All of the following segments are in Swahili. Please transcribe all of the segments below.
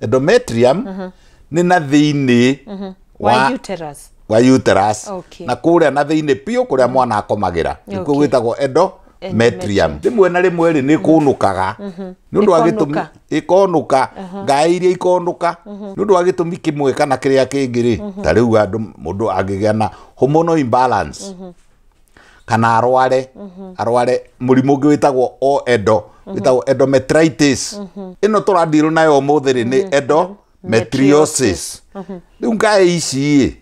Endometrium ni na thiini wa uterus na kuria na thiini pio kuria mwana akomagira nikuo gwitagwo endometrium rimwe na rimwe ni kunukaga ni undu wa gitumi ikonuka ngai iria ikonuka ni undu wa gitumi kimwe kana kiria kingiri ta riu andu mundu angigia na hormonal imbalance kana arware murimu ungi witagwo witagwo endometritis ino turandiru nayo muthiri ni endometriosis riu ngai ici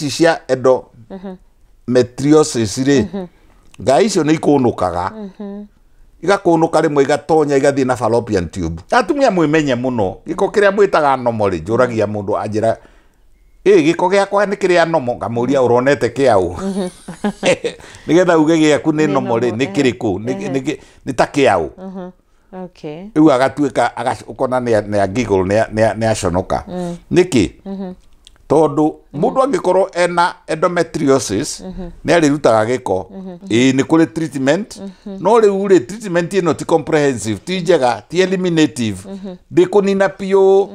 cia endometriosis ri ngai icio ni ikunukaga igakunuka rimwe igatonya igathie na fallopian tube atumia mwimenye muno giko kiria mwitaga nomori njuragia mundu anjira giko giakwa ni kiria nomo ngamuria uronete kiau nigetha uge giaku ni nomori ni kiriku ni ta kiau iu agatuika ukona ni giggle ni aconoka niki tondu mundu angikorwo ena endometriosis ni arirutaga giko ni kuri treatment no riu ri treatment ino ti comprehensive ti njega ti eliminative ndikunina pio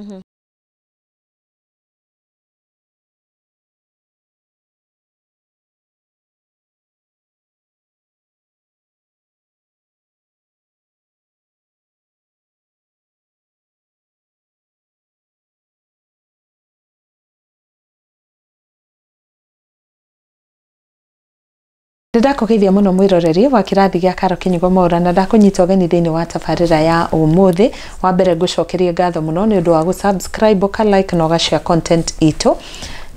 Ndakugeithia muno mwiroreri wa kirathi gia Karo Kinyugo Mwaura na ndakunyita ugeni thiini wa tabarira ya umuthi wa mbere ngucokeria ngatho muno ni undu wa gusubscribe ka like na ugashare content ito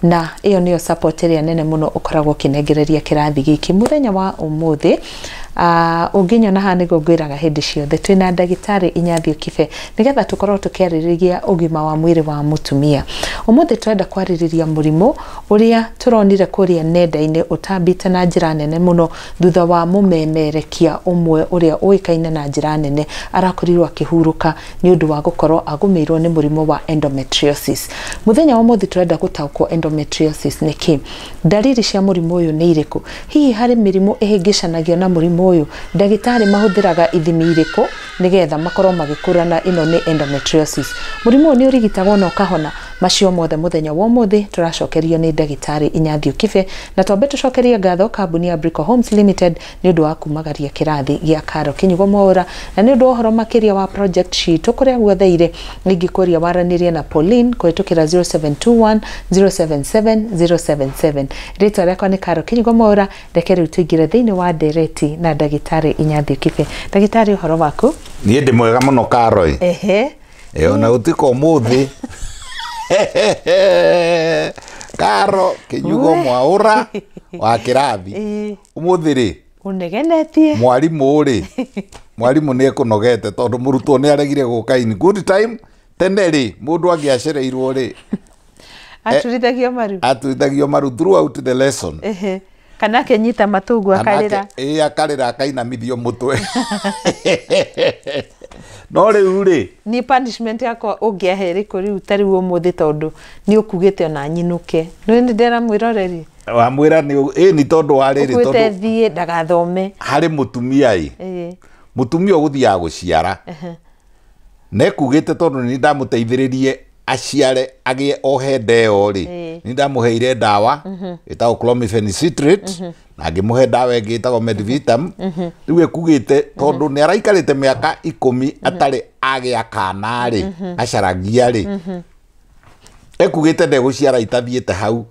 na iyo niyo support ria nene muno ukoragwo kinengereria kirathi giki muthenya wa umuthi unginyona ha nigo ngwiraga hindi ciothe twina ndagitari Inyathio Kibe nigetha tukorwo tukiaririria ugima wa mwiri wa mutumia umuthi twenda kwaririria murimo uria turonire kuria nenda-ini utambite na njira nene muno thutha wa mumemerekia umwe uria uikaine na njira nene arakorirwo akihuruka ni undu wa gukorwo agumirwo ni murimo wa endometriosis muthenya wa umuthi twenda gutaukwo endometriosis niki dalili cia murimo uyu ni iriku hihi hari mirimo ihingicanagia na murimo uyu ndagitari mahuthiraga ithimi iriku nigetha makorwo magikurana ino ni endometriosis murimo ni urigitagwo na ukahona macio mothe muthenya wa umuthi turacokerio ni ndagitari Inyathio Kibe na twambe tucokerie ngatho kambuni ya Brico Homes Limited ni undu wa kumagaria kirathi gia Karo Kinyugo Mwaura na ni undu uhoro makiria wa project sheet ukuria guothe ire ngikuria waranirie na Pauline kwetukira 0721 077 077 ritwa riakwa ni Karo Kinyugo Mwaura reke riu tuingire thiini wa dereti na ndagitari Inyathio Kibe ndagitari uhoro waku ni ndi mwega muno Karo ona utiko umuthi Karo Kinyugo Mwaura wa kirathi umuthi ri unegenetie mwarimu ni ekunogete tondu murutwo ni aregire guka in good time tene ri mundu angiacereirwo ri atuithagio maru throughout the lesson kana kenyita matungu akarira akarira akainamithio mutwe no riu ri ni punishment yako ungiaheri kuri utari wo muthi tondu ni ukugite ona nyinuke no ni ndera mwiroreri wa mwira ni tondu wa riri tondu uthethie ndagathome hari mutumia mutumia guthia guciara nekugite tondu ni ndamuteithiririe aciare agie ohe ndeo ri ni ndamuheire ndawa itagwo clomifene na ngimuhe ndawa ingi itagwo medvitam riu ekugite tondu ni araikarite miaka 10 atari agia kana ri acaragia ri ekugite ndeguciara itathiete hau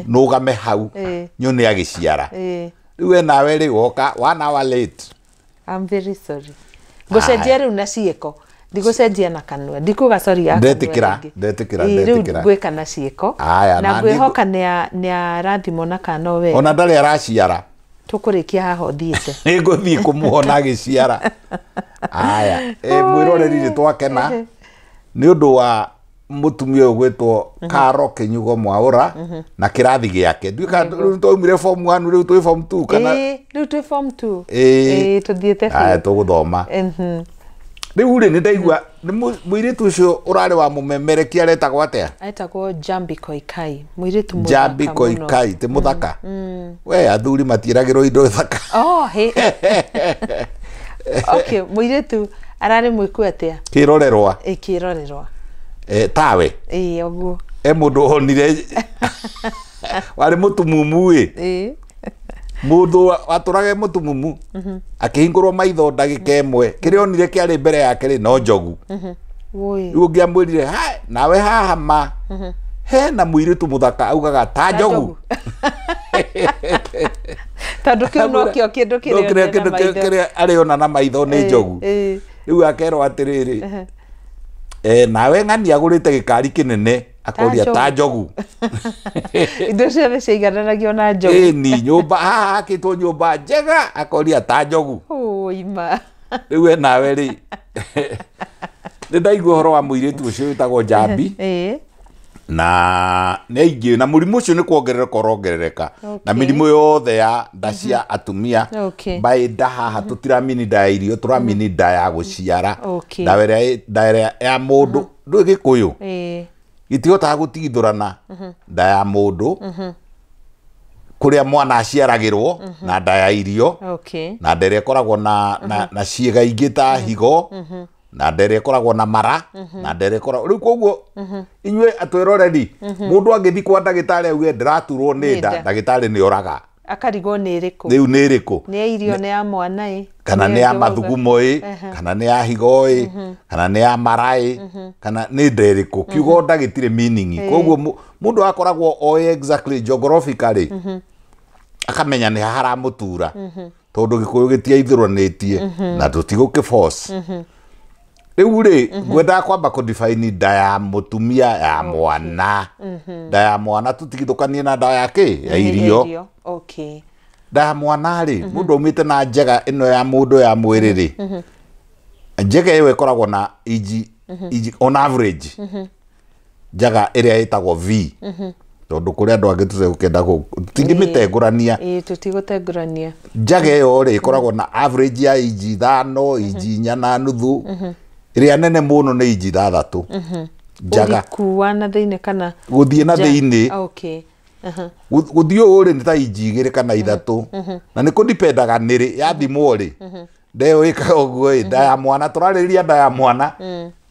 nugame hau nyone agiciara riu nawe ri woka 1 hour late. I'm very sorry gucenjia riu na cieko ndigucenjia na kanua ndikuga sorry yako ndetikira gwika na cieko na ngwihoka ni arathimo na kana we ona ndari araciara tukurikia haho thiete nguthii kumuona agiciara aya mwiroreri ri twakena ni undu wa mutumia ugwitwo Karo Kinyugo Mwaura na kirathi giake ndwika twaumire form 1 riu twi form 2 kana riu twi form 2 tuthiete tuguthoma riu ri ni ndaigua mwiritu ucio urari wa mumemerekia aretagwo atia aitagwo Jambi Koikai mwiritu muthaka Jambi Koikai ti muthaka we athuri matiragirwo indo thaka okay mwiritu arari mwiku atia kirorerwa tawe oguo mundu onire wari mutumumu mundu waturage mutumumu akihingurwo maitho ndagika imwe kiri onire kiari mbere yake ri no njogu riu ngiamwirire nawe haha ma hena muiritu muthaka augaga ta njogu tondu kiu no kio kindu kiria ariona na maitho ni njogu riu akerwo atiriri nawe ng'ani agurite gikari kinene akoria ta njogu indo ciothe ciaigananagio na njogu ni nyumba haha akitwo nyumba njega akoria ta njogu ima riu nawe ri ni ndaigua horo wa muiritu ucio witagwo Njambi na nĩ aingĩ na mũrimũ ũcio nĩ kuongerereka ũrongerereka na mĩrimũ yothe ya nda cia atumia mbaĩ nda haha tũtiramini nda ya irio tũramini nda ya gũciara nda ĩrĩa ya mũndũ ndũĩ Gĩkũyũ gĩtihotaga gũtigithũrana nda ya mũndũ kũrĩa mwana aciaragĩrwo na nda ya irio na nda ĩrĩa ĩkoragwo na ciĩga ingĩ ta higo na ndere koragwo na mara na ndere koragwo riu koguo inywe atwiroreri mundu agithi kwa ndagitari auge ndiraturwo ni nda ndagitari ni oraga akarigwo ni iriku riu ni iriku ni irio ni ya mwana kana ni ya mathugumo kana ni ya higo kana ni ya mara kana ni nderiku kiugo ndagitire meaning koguo mundu akoragwo o exactly geographically akamenya ni haramutura tondu Gikuyu gitiaithuranitie na tutiguki force riu ri ngwenda kwamba kudefine nda ya mutumia ya mwana nda ya mwana tutigithukanie na nda yake ya irio nda ya mwana ri mundu umite na njega ino ya mundu ya mwiri ri njega iyo ikoragwo na iji on average njega iria itagwo V tondu kuria andu angi tuze gukenda tingimitegurania tutigutengurania njega iyo ri ikoragwo na average ya iji 5 iji 4 na nuthu iria nene muno ni iji 6 njaga kuwa na thiine kana guthie na thiine guthio uri ni ta iji 2 kana 3 na ni kudipendaga niri yathimwo ri ndeo ikaga uguo nda ya mwana turariria nda ya mwana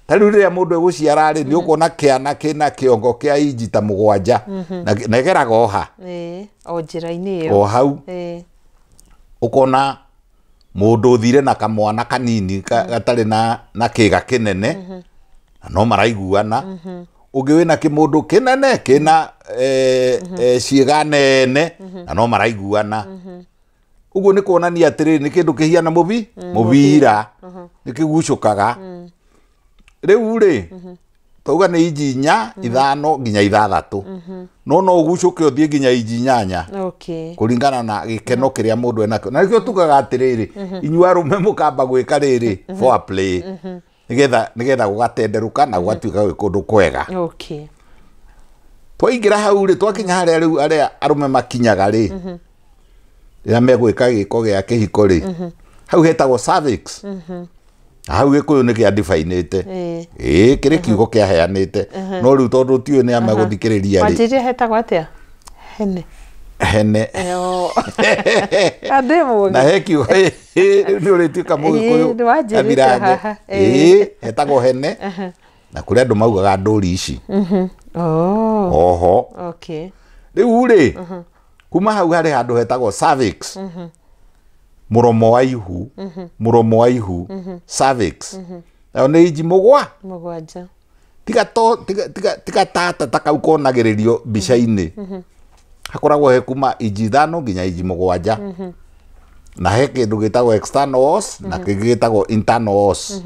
tariu riria mundu eguciara ri ni ukona kiana kina kiongo kia iji ta 7 na igeraga oha o njira-ini iyo o hau ukona mundu thire na kamwana kanini gatari na kiga kinene no maraiguana ungi wina kimundu kinene kina ciiga nene no maraiguana uguo ni kuonania atiri ni kindu kihiana mubira ni kigucukaga riu ri tauga ni iji 4 5 nginya 6 no ugucuke uthie nginya iji 8 kuringana na gikeno kiria mundu enakio na nikio tugaga atiriri inyua arume mukamba gwika riri for play nigetha gugatenderuka na gugatuika gwi kundu kwega twaingira hau ri twakinya haria riu aria arume makinyaga ri ria megwika giko gia kihiko ri hau hetagwo cervix hau Gikuyu ni kia definite kiri kiugo kia heanite no riu tondu tiwe ni amaguthikiriria ri majiri hetagwo atia hene ademo na hekiugo ni urituika Mugikuyu abirange hetagwo hene na kuria andu maugaga nduri ici oho riu ri kuma hau hari handu hetagwo cervix muromo wa ihu cervix na ni iji 7 tiga tata takaukonagiririo mbica-ini hakoragwo he kuma iji 5 nginya iji 7 na he kindu gitagwo external os na kingi gitagwo internal os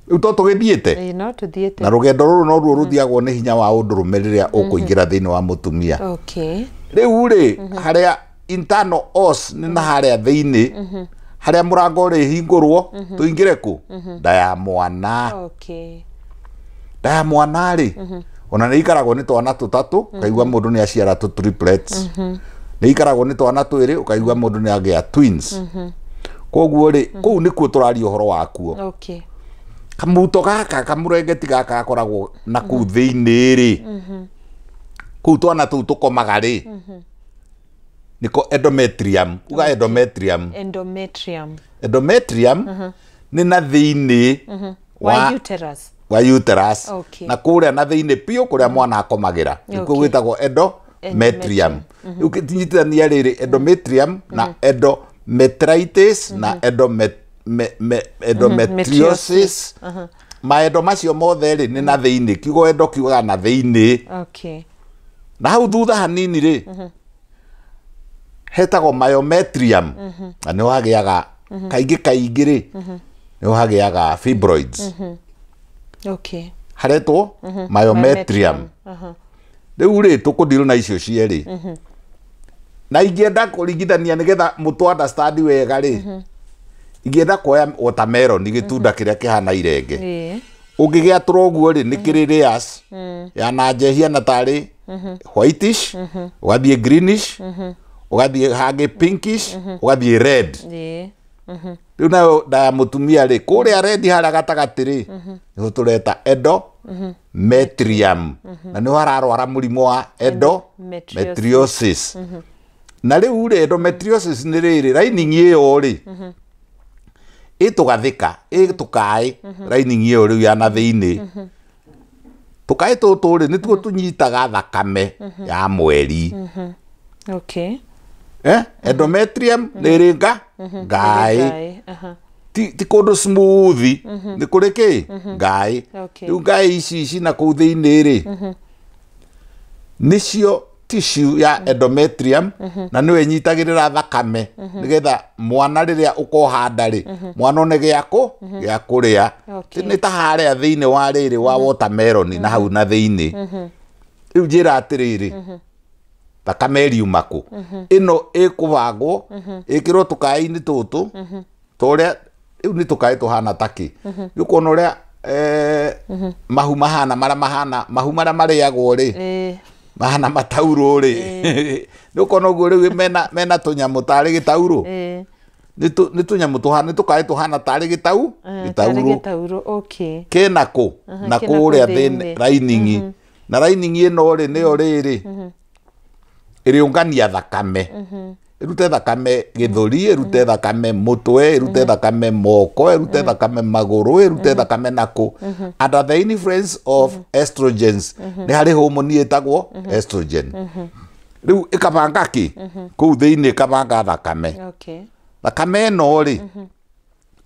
riu to tugithiite na rugendo ruru no ruo ruthiagwo ni hinya wa undurume riria ukuingira thiini wa mutumia riu ri haria internal os ni na haria thiini haria murango ri hingurwo tuingire ku nda ya mwana nda ya mwana ri ona ni ikaragwo ni twana 3 kaigua mundu ni aciara tu triplets ni ikaragwo ni twana 2 ukaigua mundu ni agia twins koguo ri kuu ni kuo turaria uhoro wakuo kamuto gaka kamurengeti gaka gakoragwo na kuu thiini ri kuu twana tu tukomaga ri niko endometrium uga endometrium ni na thiini wa uterus wa uterus Okay. na kuria na thiini pio kuria mwana akomagira nikuo gwitagwo endometrium ukitinyitithania riri endometrium na endometritis na endometriosis maendo macio mothe ri ni na thiini kiugo endo kiugaga na thiini Okay. na hau thutha hanini ri hetagwo myometrium na nĩ hagiaga kaingĩ ri nĩ hagiaga fibroids Okay. haretwo myometrium rĩu rĩ tũkũndirwo na icio cierĩ na ingĩenda kũringithania nĩgetha mũtũ understand wega rĩ ingĩenda kuoya watermelon gĩtunda kĩrĩa kĩhana irenge ũngĩgĩatũra ũguo rĩ nĩ kĩrĩ layers ya na njehia na tarĩ whitish ũgathiĩ greenish ũgathiĩ hangĩ pinkish ũgathiĩ red rĩu nayo nda ya mũtumia rĩ kũrĩa red harĩa gatagatĩ rĩ nĩho tũreta endometrium na nĩho hararwara mũrimũ wa endometriosis na rĩu rĩ endometriosis nĩ rĩrĩ lining ĩyo rĩ ĩtũgathĩka ĩtũkaĩ lining ĩyo rĩu ya na thĩinĩ tũkaĩ tũtũ rĩ nĩtuo tũnyitaga thakame ya mweri Okay. Endometrium nĩ ngaĩ ti kũndũ smooth nĩ kũrĩ kĩ ngaĩ rĩu ngaĩ ici na kũu thĩinĩ rĩ nĩcio tissue ya endometrium na nĩwe ĩnyitagĩrĩra thakame nĩgetha mwana rĩrĩa ũkohanda rĩ mwana one gĩa kũrĩa nĩ ta harĩa thĩinĩ wa rĩrĩ wa watermelon na hau na thĩinĩ rĩu njĩra atĩrĩrĩ thakame riuma kũ ĩno ĩkũbangwo ĩkĩrwo tũkaĩ-inĩ tũtũ tũrĩa rĩu nĩ tũkaĩ tũhana takĩ nĩ ũkuona ũrĩa mahu mahana mahu marĩa marĩagwo rĩ mahana mataurũ rĩ nĩ ũkuona ũguo rĩu mena tũnyamũ tarĩ gĩtaurũ nĩ tũnyamũ tũhana nĩ tũkaĩ tũhana tarĩ gĩtaurũ kena kũ na kũrĩa thĩinĩ lining na lining ĩno rĩ nĩyo rĩrĩ ĩrĩũngania thakame ĩrute thakame gĩthũri ĩrute thakame mũtwe ĩrute thakame moko ĩrute thakame magũrũ ĩrute thakame nakũ under the influence of estrogens nĩ harĩ homoni ĩtagwo estrogen rĩu ĩkabanga kĩ kũu thĩinĩ ĩkabanga thakame thakame ĩno rĩ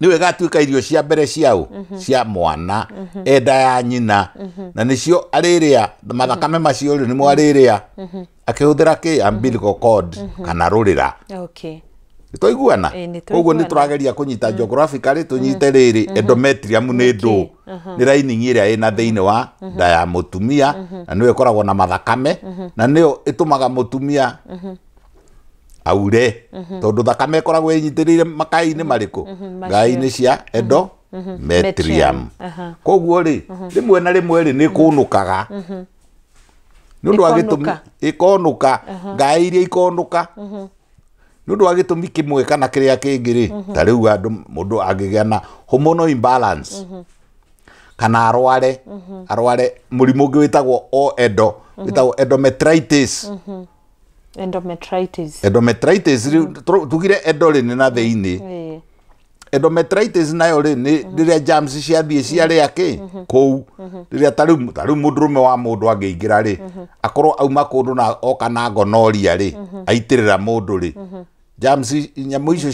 nĩwe ĩgatuĩka irio cia mbere ciaũ cia mwana enda ya nyina na nĩcio arĩrĩa mathakame macio rĩ nĩmo arĩrĩa akĩhũthĩra kĩ umbilical cord kana rũrĩra twaiguana koguo nĩ tũrageria kũnyita geographically tũnyite rĩrĩ endometrium nĩ ndũ nĩ lining ĩrĩa ĩna thĩinĩ wa nda ya mũtumia na nĩyo ĩkoragwo na mathakame na nĩyo ĩtũmaga mũtumia aure tondũ thakame ĩkoragwo ĩnyitĩrĩire makaĩ-inĩ marĩkũ ngaĩ-inĩ cia endometrium koguo rĩ rĩmwe na rĩmwe rĩ nĩ kũnũkaga nĩ ũndũ wa gĩtũmi ĩkonũka ngaĩ iria ikonũka nĩ ũndũ wa gĩtũmi kĩmwe kana kĩrĩa kĩngĩ rĩ ta rĩu andũ mũndũ angĩgĩa na hormonal imbalance kana arware mũrimũ ũngĩ wĩtagwo wĩtagwo endometritis tugire endo rĩ nĩ na thĩinĩ endometritis nayo rĩ nĩ rĩrĩa germs ciathiĩ ciarĩa kĩ kũu rĩrĩa ta rĩu mũndũrũme wa mũndũ angĩingĩra rĩ akorwo auma kũndũ na oka na gonorrhea rĩ aitĩrĩra mũndũ rĩ germs nyamũ icio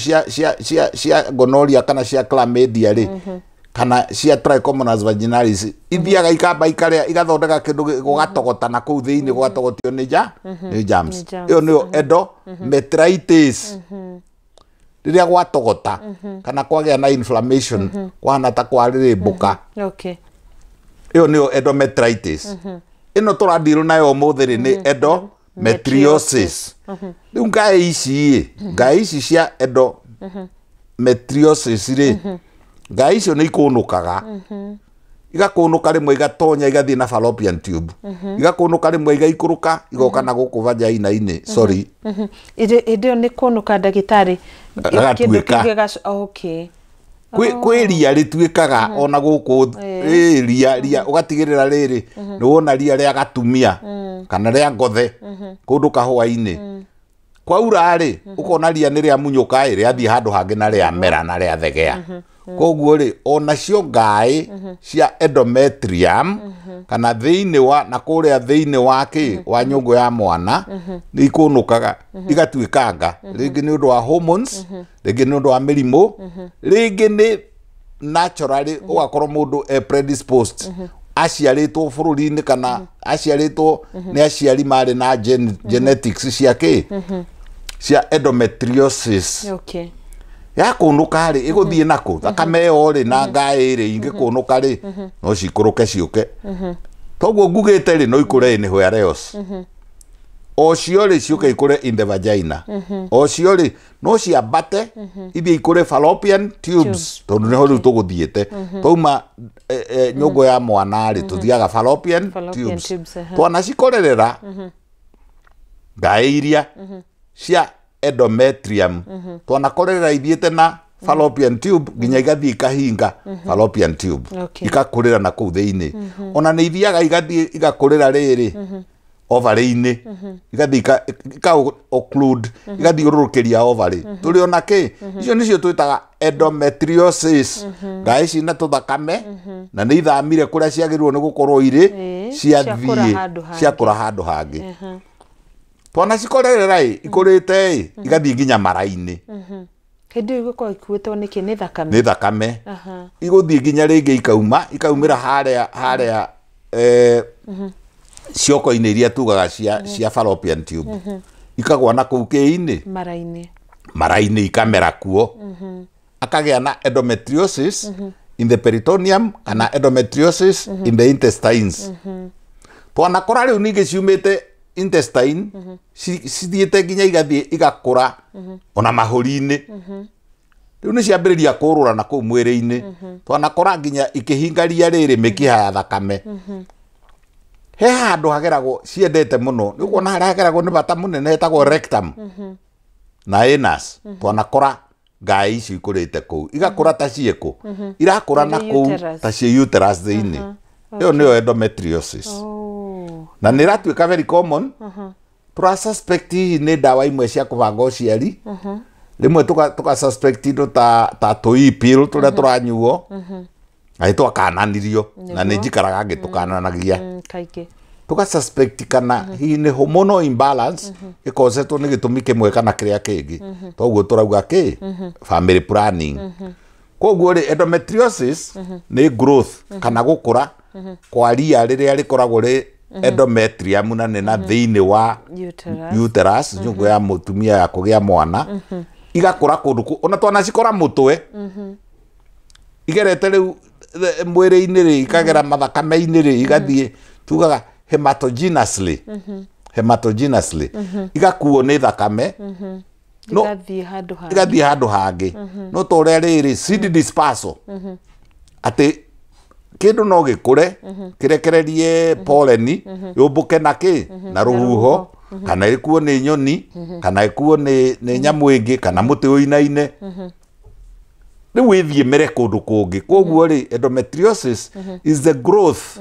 cia gonorrhea kana cia chlamydia rĩ kana cia trichomonas vaginalis ithiaga ikamba ikarĩa igathondeka kĩndũ gũgatogota na kũu thĩinĩ gũgatogotio nĩ germs ĩyo nĩyo endometritis rĩrĩa gwatogota kana kwagĩa na inflammation kwana ta kwarĩrĩmbũka ĩyo nĩyo endometritis ĩno tũrandirwo nayo ũmũthĩ rĩ nĩ endometriosis rĩu ngaĩ ici cia endometriosis rĩ ngaĩ icio nĩ ikũnũkaga igakũnũka rĩmwe igatonya igathiĩ na fallopian tube igakũnũka rĩmwe igaikũrũka igoka na gũkũ vagina-inĩ sorry ĩndĩyo nĩ kũnũka ndagĩtarĩ kwĩ ria rĩtuĩkaga ona gũkũ ria ũgatigĩrĩra rĩrĩ nĩ wona ria rĩa gatumia kana rĩa ngothe kũndũ kahũa-inĩ kwaura rĩ ũkona ria nĩ rĩa munyũka rĩathiĩ handũ hangĩ na rĩa mera na rĩa thegea koguo ri ona cio ngai cia endometrium kana thiini wa na kuria thiini wa ki wa nyungu ya mwana ni ikunukaga igatuikanga ringi ni undu wa hormones ringi ni undu wa mirimo ringi ni naturally ugakorwo mundu predisposed aciaritwo bururi-ini kana aciaritwo ni aciari mari na genetics cia ki cia endometriosis. Okay. Ya kunuka ri iguthie nako thakame yo ri na ngai ri ingikunuka ri no cikuruke ciuke toguo ngugite ri no ikure ni whereos o cio ri ciuke ikure in the vagina o cio ri no ciambate ithie ikure fallopian tubes tondu ni ho riu tuguthiete touma nyungu ya mwana ri tuthiaga fallopian tubes twana cikorerera ngai iria cia endometrium twanakorera ithiete na fallopian tube nginya igathie ikahinga fallopian tube ikakurira na kuu thiini ona ni ithiaga igathie igakurira riri ovary-ini igathie ika occlude igathie ururukiria ovary turi ona ki icio nicio twitaga endometriosis ngai ici na tuthakame na ni ithamire kuria ciagirwo ni gukorwo iri ciakura handu hangi twana cikorerera ikurite igathie nginya mara-ini hindi igukwa ikuitwo niki ni thakame iguthie nginya ringi ikaumira haria cioko-ini iria tugaga cia fallopian tube ikagwa na kuu kiini mara-ini ikamera kuo akagia na endometriosis in the peritoneum kana endometriosis in the intestines twana kora riu ningi ciumite intestine cithiete nginya igathie igakura ona mahuri-ini riu ni ciambiriria kurura na kuu mwiri-ini twanakora nginya ikihinga ria riri mikiha ya thakame he handu hageragwo ciendete muno ni kuona haria hageragwo ni bata munene hetagwo rectum na anus twanakora ngai ici ikurite kuu igakura ta cieko irakura na kuu ta cie uterus thiini iyo niyo endometriosis na ni ratuika very common tura suspect ni dawa imwe cia kubanga uciari rimwe tuka suspect indo ta toy pill turia turanyuo ai twakananirio na ni njikaraga ngitukananagia kaingi tuka suspect kana hi ni hormonal imbalance ikozetwo ni gitumi kimwe kana kiria kingi toguo turauga ki family planning koguo ri endometriosis ni growth kana gukura kwa ria riria rikoragwo ri endometrium na ni na thiini wa uterus nyungu ya mutumia ya kugia mwana igakura kundu ona twana cikora mutwe igerete riu mwiri-ini ri ikagera mathakame-ini ri igathie tugaga hematogenously igakuo ni thakame igathie handu hangi no toria riri seed dispersal ati kindu no gikure kirekererie pollen yumbuke na ki na ruhuho kana ikuo ni nyoni kana ikuo ni nyamu ingi kana muti uinaine ni withie mere kundu kungi koguo ri endometriosis is the growth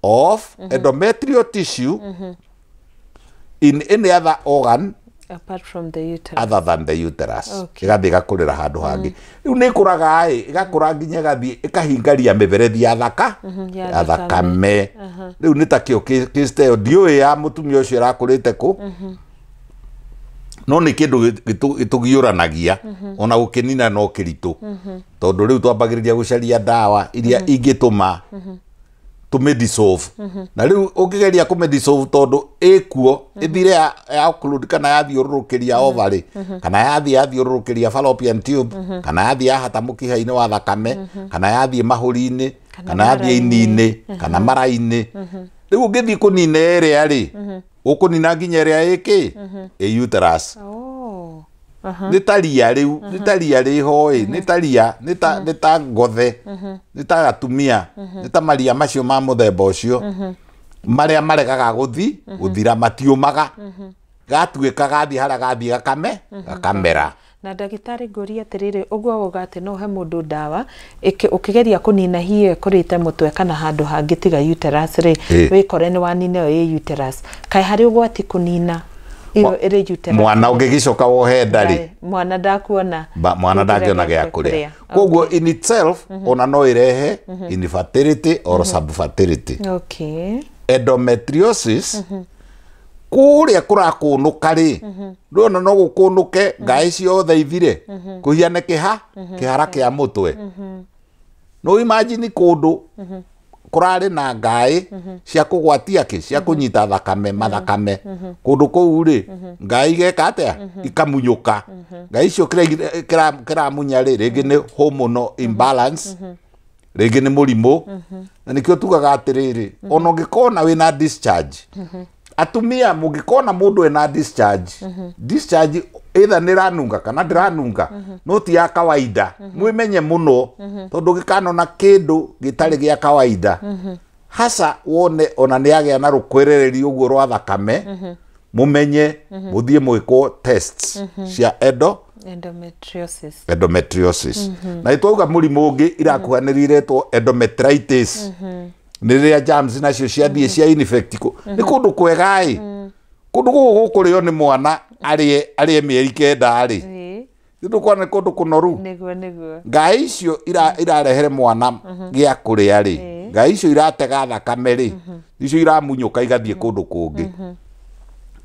of endometrial tissue in any other organ apart from the uterus other than the uterus igathie gakurira handu hangi riu ni kuraga igakura nginya gathie ikahingaria miberethi ya thakame riu ni takio kisteo ndiui ya mutumia ucio rakurite ku no ni kindu gitugiuranagia ona gukinina no kiritu tondu riu twambagiriria gucaria dawa iria ingituma tumedissolve na riu ungigeria kumedissolve tondu ikuo ithire ya occlude kana yathiururukiria ovary kana yathiururukiria fallopian tube kana yathie hata mukiha-ini wa thakame kana yathie mahuri-ini kana yathie ini-ini kana mara-ini riu ungithie kunina iria ri ukunina nginya iria iki uterus ni taria riu ni taria rihoi ni taria ni ta ngothe ni ta gatumia ni ta maria macio ma muthemba ucio maria maregaga guthira matiumaga gatuika gathie haria gathie gakamera na ndagitari ngũria atiriri uguo ugate no he mundu dawa ukigeria kunina hiyo kurite mutwe kana handu hangi tiga uterus ri wikore ni wanine yo uterus kai hari ugwati kunina iyo iri uterus mwana ungigicoka wohe ndari mwana ndakuona mwana ndakiona gya kuria koguo in itself ona no irehe infertility or subfertility. Okay. Endometriosis kuria kurakunuka ri ndona no gukunuke ngai ciothe ithire kuhiane kihara kia mutwe. No imagine kundu kurari na ngai cia kugwatia cia kunyita thakame mathakame kundu kou ri ngai geka atia ikamunyuka ngai cio kira munya ri ringi ni hormonal imbalance ringi ni murimu na nikio tugaga atiriri ona ngikona wina discharge atumia mugikona mundu ena discharge discharge either niranunga kana ndiranunga no ti ya kawaida mwimenye muno tondu gikanona kindu gitari gia kawaida hasa wone ona niagia na rukwerereri uguo rwa thakame mumenye muthie mwiko tests cia endometriosis na itwauga murimu ungi irakuhanirire to endometritis niria germs nacio ciathie cia infect ni kundu kwegai kundu gukurio ni mwana arie mieri kenda ari ndu kwana kundu kunoru niguo ngai icio irarehere mwana gia kuria ri ngai icio iratega thakame ri icio iramunyuka igathie kundu kungi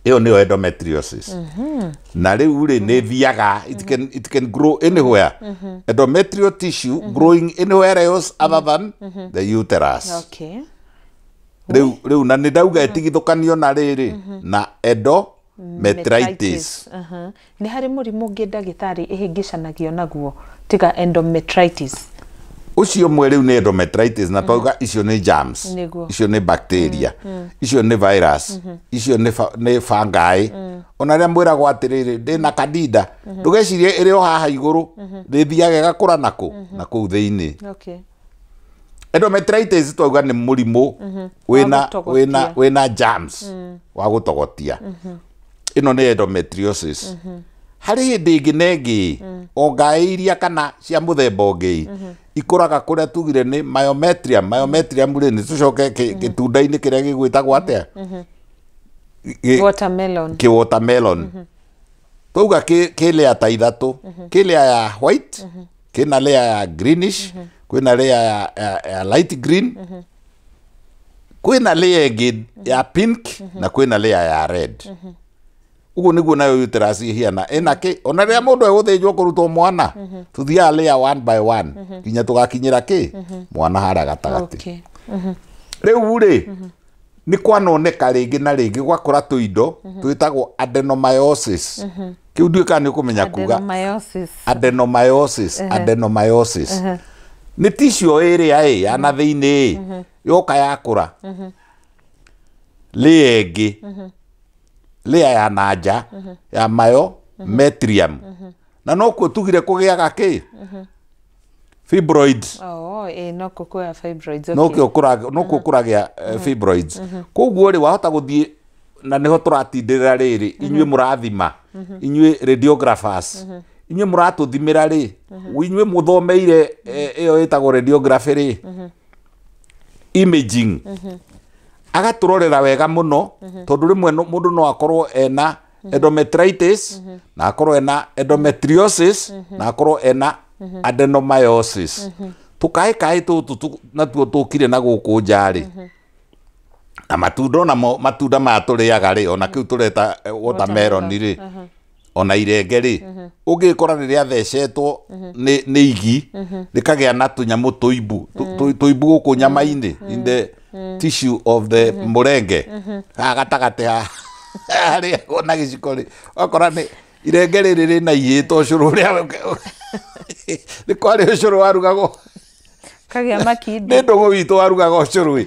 iyo ni endometriosis na riu ri ni thiaga it can grow anywhere endometrial tissue growing anywhere else other than the uterus. Okay. Riu na ndauga etigithukanio na riri na endometritis. Ni hari murimu ungi ndagitari ihingicanagio naguo tiga endometritis. Ucio mwe riu ni endometritis na twauga icio ni germs, icio ni bacteria, icio ni virus, icio ni fungi. Ona ria mwira gwatiriri ndina candida ndugecirie iri o haha iguru rithiaga gakura na kuu thiini. Okay. Endometritis twauga ni murimu wina germs wa gutogotia. Ino ni endometriosis. Hari hindi ingi nengi o ngai iria kana cia muthemba ungi ikuraga kuria tugire ni myometrium ri ni tucoke gitunda-ini kiria gigwitagwo atia watermelon twauga ki layer ta ithatu ki layer ya white kina layer ya greenish kwina layer ya light green kwina layer ingi ya pink na kwina layer ya red. Uguo niguo nayo uterus hiana enake ona ria mundu eguthinjwo kurutwo mwana tuthia layer one by one kinya tugakinyira mwana hara gatagati. Riu ri ni kwanoneka ringi na ringi gwakora tuindo twitagwo adenomyosis. Kiu nduika ni kumenya kuga adenomyosis ni tissue area ya na thiini yoka yakura legi layer ya nanja ya myometrium na no ku tugire kugiaga fibroids. No kukua fibroids. No kuragia fibroids. Koguo ri wahota guthie na niho turatindirira riri inyue murathima inyue radiographers inyue muratuthimira ri inyue muthomeire iyo itagwo radiography ri imaging agaturorera wega muno tondu rimwe mundu no akorwo ena endometritis na akorwo ena endometriosis na akorwo ena adenomyosis. Tukai tutu natuo tukire na guku njari na matunda ma turiaga ri ona kiu tureta watermelon ri ona irenge ri ungikora riria thecetwo ni igi rikagia na tunyamu tuibu guku nyama-ini in the tissue of the murenge gatagati haria ona giciko ri okora ni irenge riri ri na ihito ucuru ria ni kwari ucuru warugagwo kagia makindi ni ndungu witu warugagwo ucuru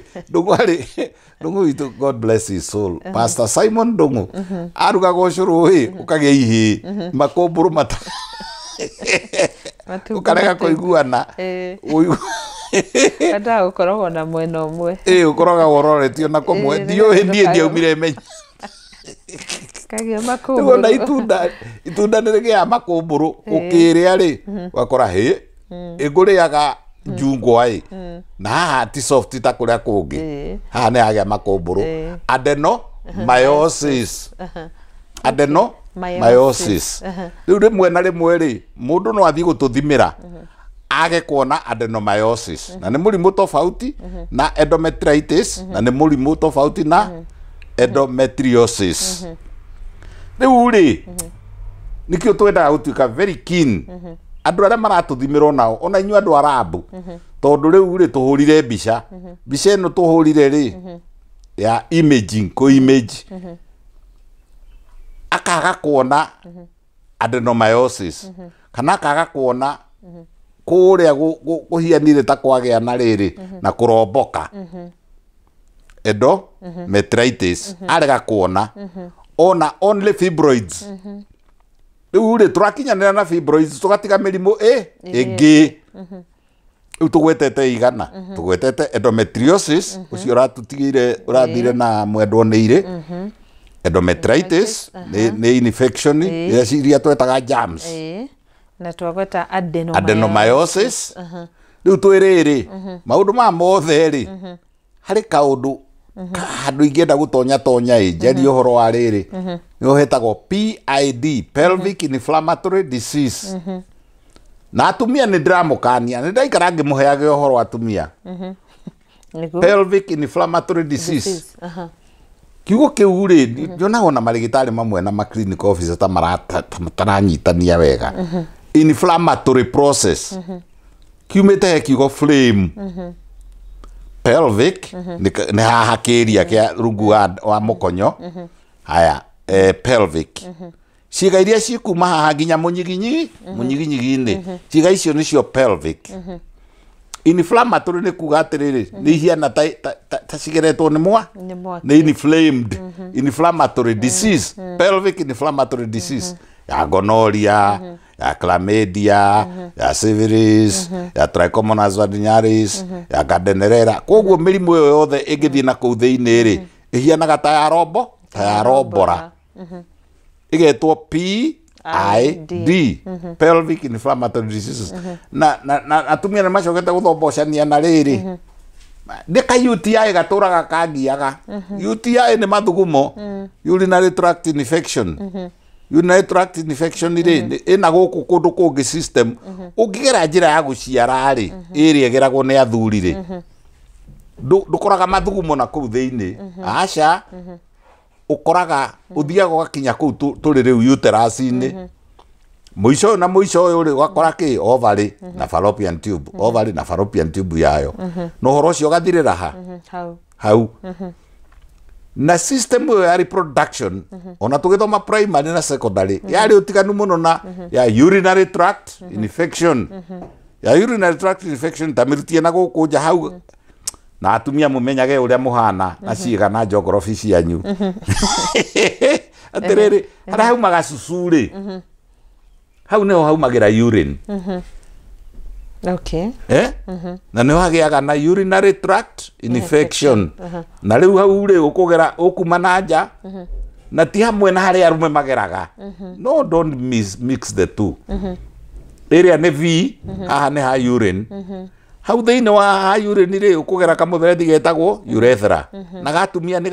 ndungu witu God bless his soul Pastor Simon Ndungu arugagwo ucuru ukagia ihi makumburu mata ukarega kuiguana kada ukoragwo na mwena umwe ukoragwo wororetio na kumwe ndie ndiaumire menya kagia makumburu na itunda nirigia makumburu ukiria ri wakora iguriaga njungwa na haha ti soft ta kuria kungi haha ni agia makumburu adenomyosis adenomyosis riu rimwe na rimwe ri mundu no athii gututhimira age kuona adenomyosis na ni murimu tofauti na endometritis na ni murimu tofauti na endometriosis riu ri nikio twendaga gutuika very keen andu aria maratuthimirwo nao ona inyu andu arabu tondu riu ri tuhurire mbica mbica ino tuhurire ri ya imaging ko image akaga kuona adenomyosis kana akaga kuona kuria guhianire ta kwagea na riri na kuromboka endometritis arega kuona ona only fibroids riu ri turakinyanira na fibroids tugatiga mirimo ingi riu tugwetete igana tugwetete endometriosis ucio uratutigire urathire na mwendwo ni ire endometritis ni infection iria twetaga germs na twagweta adenomyosis riu twiriri maundu ma mothe ri hari kaundu handu ingienda gutonya tonya njari uhoro wa riri ni uhetagwo PID pelvic inflammatory disease na atumia ni ndiramukania ni ndaikara ngimuheage uhoro wa atumia pelvic inflammatory disease kiugo kiu ri nyonaga ona marigitari mamwe na clinical officer ta mataranyitania wega inflammatory process kiumite kiugo flame pelvic ni haha kiria kia rungu wa mukonyo haya pelvic ciiga iria cikuma haha nginya munyiginyigi-ini ciiga icio nicio pelvic inflammatory ni kuga atiriri ni hiana ta cigeretwo ni mwa ni inflamed inflammatory disease pelvic inflammatory disease ya gonorrhea ya chlamydia ya syphilis ya trichomonas vaginalis ya gardnerella koguo mirimu iyo yothe ingithii na kuu thiini ri ihianaga ta ya rombora igetwo PID pelvic inflammatory diseases na atumia ni macokete guthombocania na riri ni ka UTI gaturaga kangiaga UTI ni mathugumo urinary tract infection urinary tract infection ri ina guku kundu kungi system ungigera njira ya guciara ri iri egeragwo ni athuri ri ndukoraga mathugumo na kuu thiini aca ukoraga uthiaga ugakinya kuu turi riu uterus-ini muico na muico uyu ri ugakora ki ovary na fallopian tube ovary na fallopian tube yayo no horo cio gathirira hau na system ya reproduction ona tugithoma primary na secondary yari utiganu muno na ya urinary tract infection ya urinary tract infection tamirutie na guku nja hau na atumia mumenyage uria muhana na ciiga na geography cianyu atiriri hara haumaga cucuri hau niho haumagira urine okay na niho hagiaga na urinary tract infection na riu hau ri ukugera ukuma na nja na ti hamwe na haria arume mageraga no don't mix the two area ni V haha ni ha urine hau thiini wa ha urine ri ukugera kamutherethi getagwo urethra na gatumia ni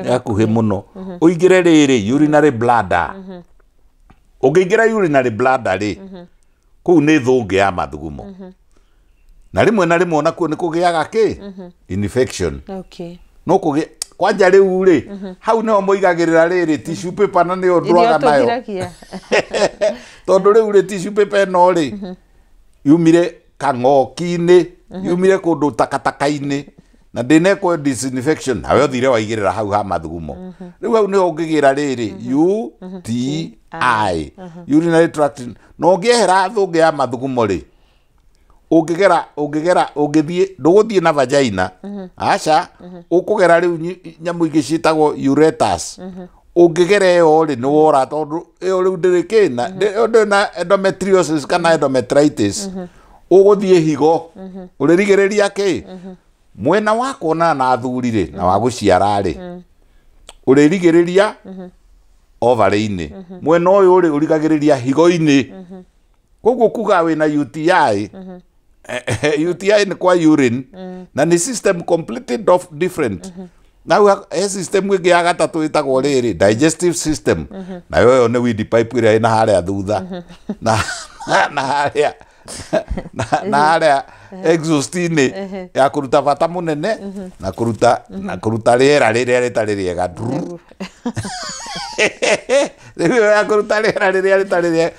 gakuhi muno uingire riri urinary bladder ungiingira urinary bladder ri kuu ni thungi ya mathugumo na rimwe onakuo ni kugiaga ki infection okay no kugi kwanja riu ri hau niho muigagirira riri tissue paper na niyo ndwaga nayo tondu riu ri tissue paper no ri yumire kang'oki-ini yumire kundu takataka-ini na ndinekwo disinfection nawe uthire waigirira hau ha mathugumo riu hau niho ungigira riri UTI urinary tract no ngihera thungi ya mathugumo ri ungithie nduguthie na vagina aca ukugera riu nyamu ingi ciitagwo ureters ungigera iyo ri ni wora tondu iyo riu ndiri kina na endometriosis kana endometritis uguthie higo uririgiriria ki mwena wa kuona na athuri ri na wa guciara ri uririgiriria ovary-ini mwena uyu ri urigagiriria higo-ini koguo kuga wina UTI UTI ni kwa urine na ni system completely different Now system ĩngĩ ya gatatũ ĩtagwo rĩrĩ digestive system. Nayo yo nĩ windpipe ĩrĩa ĩna harĩa thutha. Na harĩa exhaust-inĩ ya kũruta bata mũnene na kũruta rĩera rĩrĩa rĩtarĩ rĩega. Rĩu ya kũruta rĩera rĩrĩa rĩtarĩ rĩega.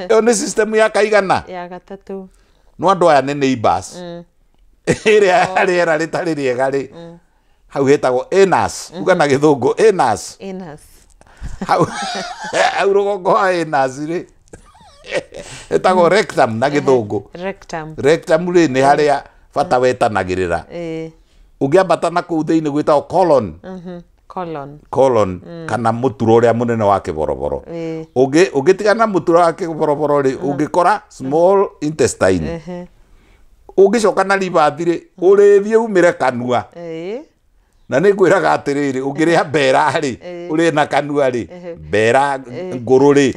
Ĩyo nĩ system ya kaigana. Ya gatatũ. No andũ aya nĩ neighbors. Ĩrĩa rĩera rĩtarĩ rĩega rĩ. Hau hetagwo anus. Uga na gĩthũngũ anus. Hau rũgongo wa anus rĩ. Hetagwo rectum na gĩthũngũ. Rectum rĩ nĩ harĩa bata wetanagĩrĩra. Ũngĩambata na kũu thĩinĩ gwĩtagwo colon kana mũturo ũrĩa mũnene wa kĩboroboro. Ũngĩtigana na mũturo wa kĩboroboro rĩ ũngĩkora small intestine. Ũngĩcoka na lymph rĩ ũrĩthiĩ umĩre kanua. Na nĩ ngwĩraga atĩrĩrĩ ũngĩrĩa mbera rĩ ũrĩ na kanua rĩ mbera ngũrũ rĩ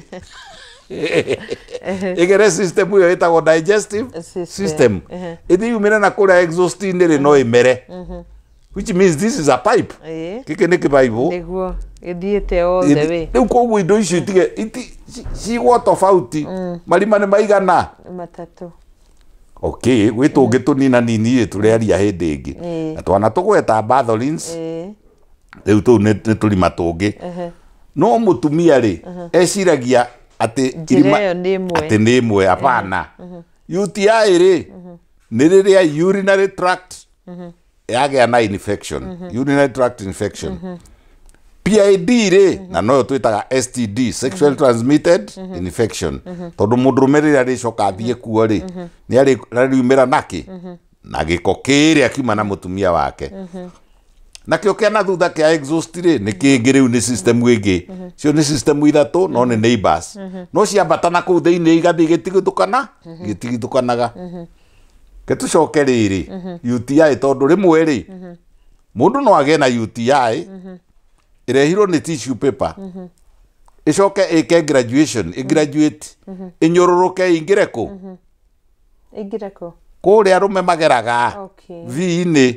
igere system ĩyo ĩtagwo digestive system ĩthiĩ umĩre na kũrĩa exhaust-inĩ rĩ no ĩmere, which means this is a pipe. Gĩkĩ nĩ kĩbaibũ nĩguo ĩthiĩte all the way. Rĩu koguo indo icio itige cigwo tofauti marima nĩ maigana matatũ. Okay, gwĩ tũngĩ tũnina nini tũrĩaria hĩndĩ ĩngĩ na twana tũgweta batholins. Rĩu tũu nĩ tũrima tũngĩ. No mũtumia rĩ eciragia atĩ irima atĩ nĩ ĩmwe hapana. UTI rĩ nĩ rĩrĩa urinary tract yagĩa na infection, urinary tract infection. PID rĩ na noyo twĩtaga STD, sexual transmitted infection. Tondũ mũndũrũme rĩrĩa rĩcoka athiĩ kuo rĩ nĩ arĩumĩra nakĩ na gĩko kĩrĩa kiuma na mũtumia wake. Nakĩo kĩa na thutha kĩa exhaust rĩ nĩ kĩngĩ rĩu nĩ system ĩngĩ. Cio nĩ system ithatũ no nĩ neighbors. No ciambata na kũu thĩinĩ igathiĩ gĩtigithũkanaga. Ketũcoke rĩrĩ UTI tondũ rĩmwe rĩ mũndũ no agĩe na UTI ĩrehirwo nĩ tissue paper ĩcoke ĩke graduation graduate ĩnyũrũrũke ingĩre kũ kũrĩa arũme mageraga V-inĩ.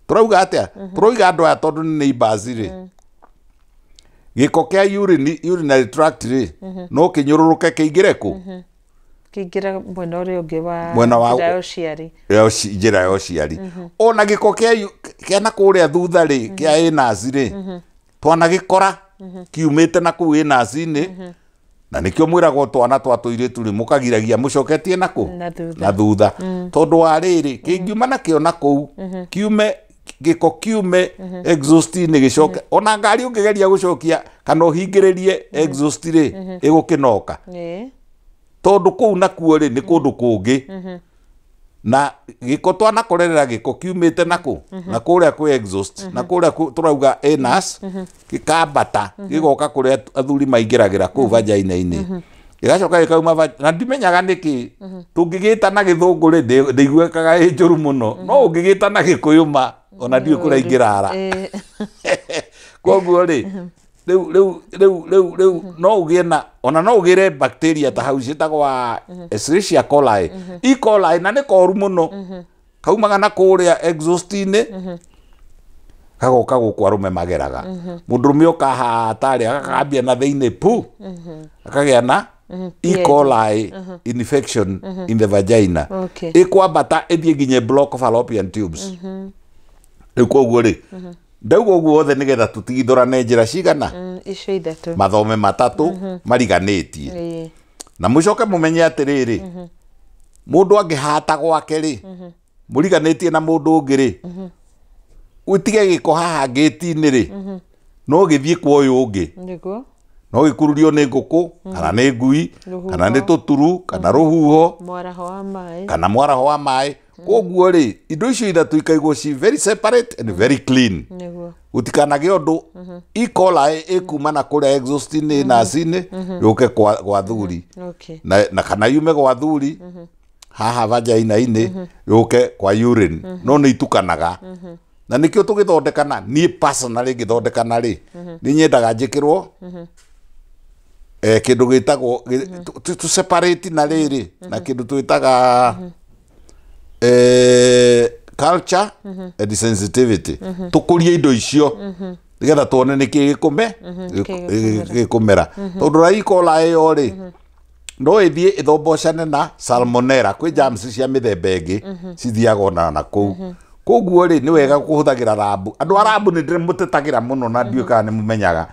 Tũrauga atĩa tũroiga andũ aya tondũ nĩ neighbors rĩ gĩko kĩa urinary tract rĩ no kĩnyũrũrũke kĩingĩre kũ kĩingĩra mwena ũrĩa ũngĩ wa njĩra ya ũciari. Njĩra ya ũciari. Ona gĩko kĩa na kũrĩa thutha rĩ kĩa anus rĩ twanagĩkora kiumĩte na kũu anus-inĩ na nĩkĩo mwĩragwo twana twa tũirĩtu rĩ mũkagiragia mũcoketie na kũ na thutha. Tondũ wa rĩrĩ kĩngiuma nakĩo na kũu kiume gĩko kiume exhaust-inĩ gĩcoke. Ona ngari ũngĩgeria gũcokia kana ũhingĩrĩrie exhaust rĩ ĩgũkĩnoka. Tondũ kũu nakuo rĩ nĩ kũndũ kũngĩ na gĩko twanakorerera gĩko kiumĩte nakũ na kũrĩa kwĩ exhaust na kũrĩa tũrauga anus gĩkambata gĩgoka kũrĩa athuri maingĩragĩra kũu vagina-inĩ gĩgacoka gĩkauma na ndimenyaga nĩkĩ tũngĩgĩta na gĩthũngũ rĩ ndĩiguĩkaga ĩ njũru mũno no ũngĩgĩta na gĩkũyũ ona ndiũ kũrĩa ingĩrara. Koguo rĩ rĩu no ũgĩe na ona no ũgĩre bacteria ta hau ciĩtagwo Escherichia coli. E. coli na nĩ koru mũno kaumaga na kũrĩa exhaust-inĩ gagoka gũkũ arũme mageraga. Mũndũrũme ũkaha tarĩ agakambia na thĩinĩ pu akagĩa na E. coli infection in the vagina. Ĩkwambata ĩthiĩ nginya block fallopian tubes. Rĩu koguo rĩ ndauga ũguo othe nĩgetha tũtigithũrane njĩra cigana icio ithatũ mathome matatũ mariganĩtie. Na mũcoke mũmenye atĩrĩrĩ mũndũ angĩhata gwake rĩ mũriganĩtie na mũndũ ũngĩ rĩ ũtige gĩko haha gĩti-inĩ rĩ no gĩthiĩ kwa ũyũ ũngĩ no gĩkururio nĩ ngũkũ kana nĩ ngui kana nĩ tũturu kana rũhuho kana mwaraho wa maĩ. Koguo rĩ indo icio ithatũ ikaigwo ci very separate and very clean. Gũtikanage ũndũ E. coli ĩkuma na kũrĩa exhaust-inĩ naci-inĩ yũke gwa thuri na kana yume gwa thuri haha vagina-inĩ yũke kwa urine no nĩ itukanaga. Na nĩkĩo tũgĩthondekana niĩ personally ngĩthondekana rĩ nĩ nyendaga njĩkĩrwo kĩndũ gĩtagwo to separate na rĩrĩ na kĩndũ twĩtaga culture and sensitivity tukurie indo icio nigetha tuone niki gikume gikumera tondu raikola iyo ri no ithie ithombocane na salmonella kwi germs cia mithemba ingi cithiaga na kuu koguo ri ni wega kuhuthagira rabu andu arabu ni ndire mutetagira muno na ndiuka ni mumenyaga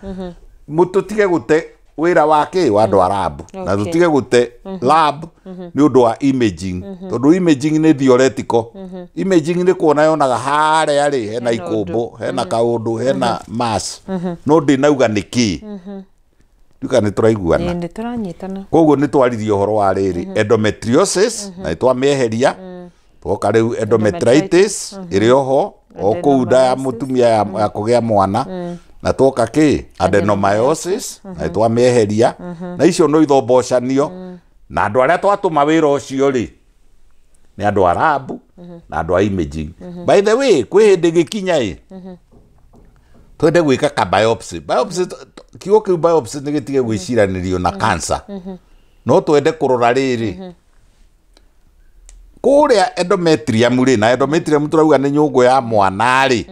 mututige gute wira wake wa andu arabu na tutige gute lab ni undu wa imaging tondu imaging ni theoretical imaging ni kuona yonaga haria ri hena ikumbu hena kaundu hena mass no ndinauga niki duka ni turaiguana ni turanyitana koguo ni twaririe uhoro wa riri endometriosis na twamieheria twoka riu endometritis iri oho okuunda ya mutumia ya kugia mwana na twoka ki adenomyosis na twamieheria na icio no ithombocanio na andu aria twatuma wira ucio ri ni andu arabu na andu a imaging by the way kwi hindi gikinya twende gwika ka biopsy kiugo kiu biopsy ni gitige gwiciranirio na cancer no twende kurora riri kuria endometrium ri na endometrium turauga ni nyungu ya mwana ri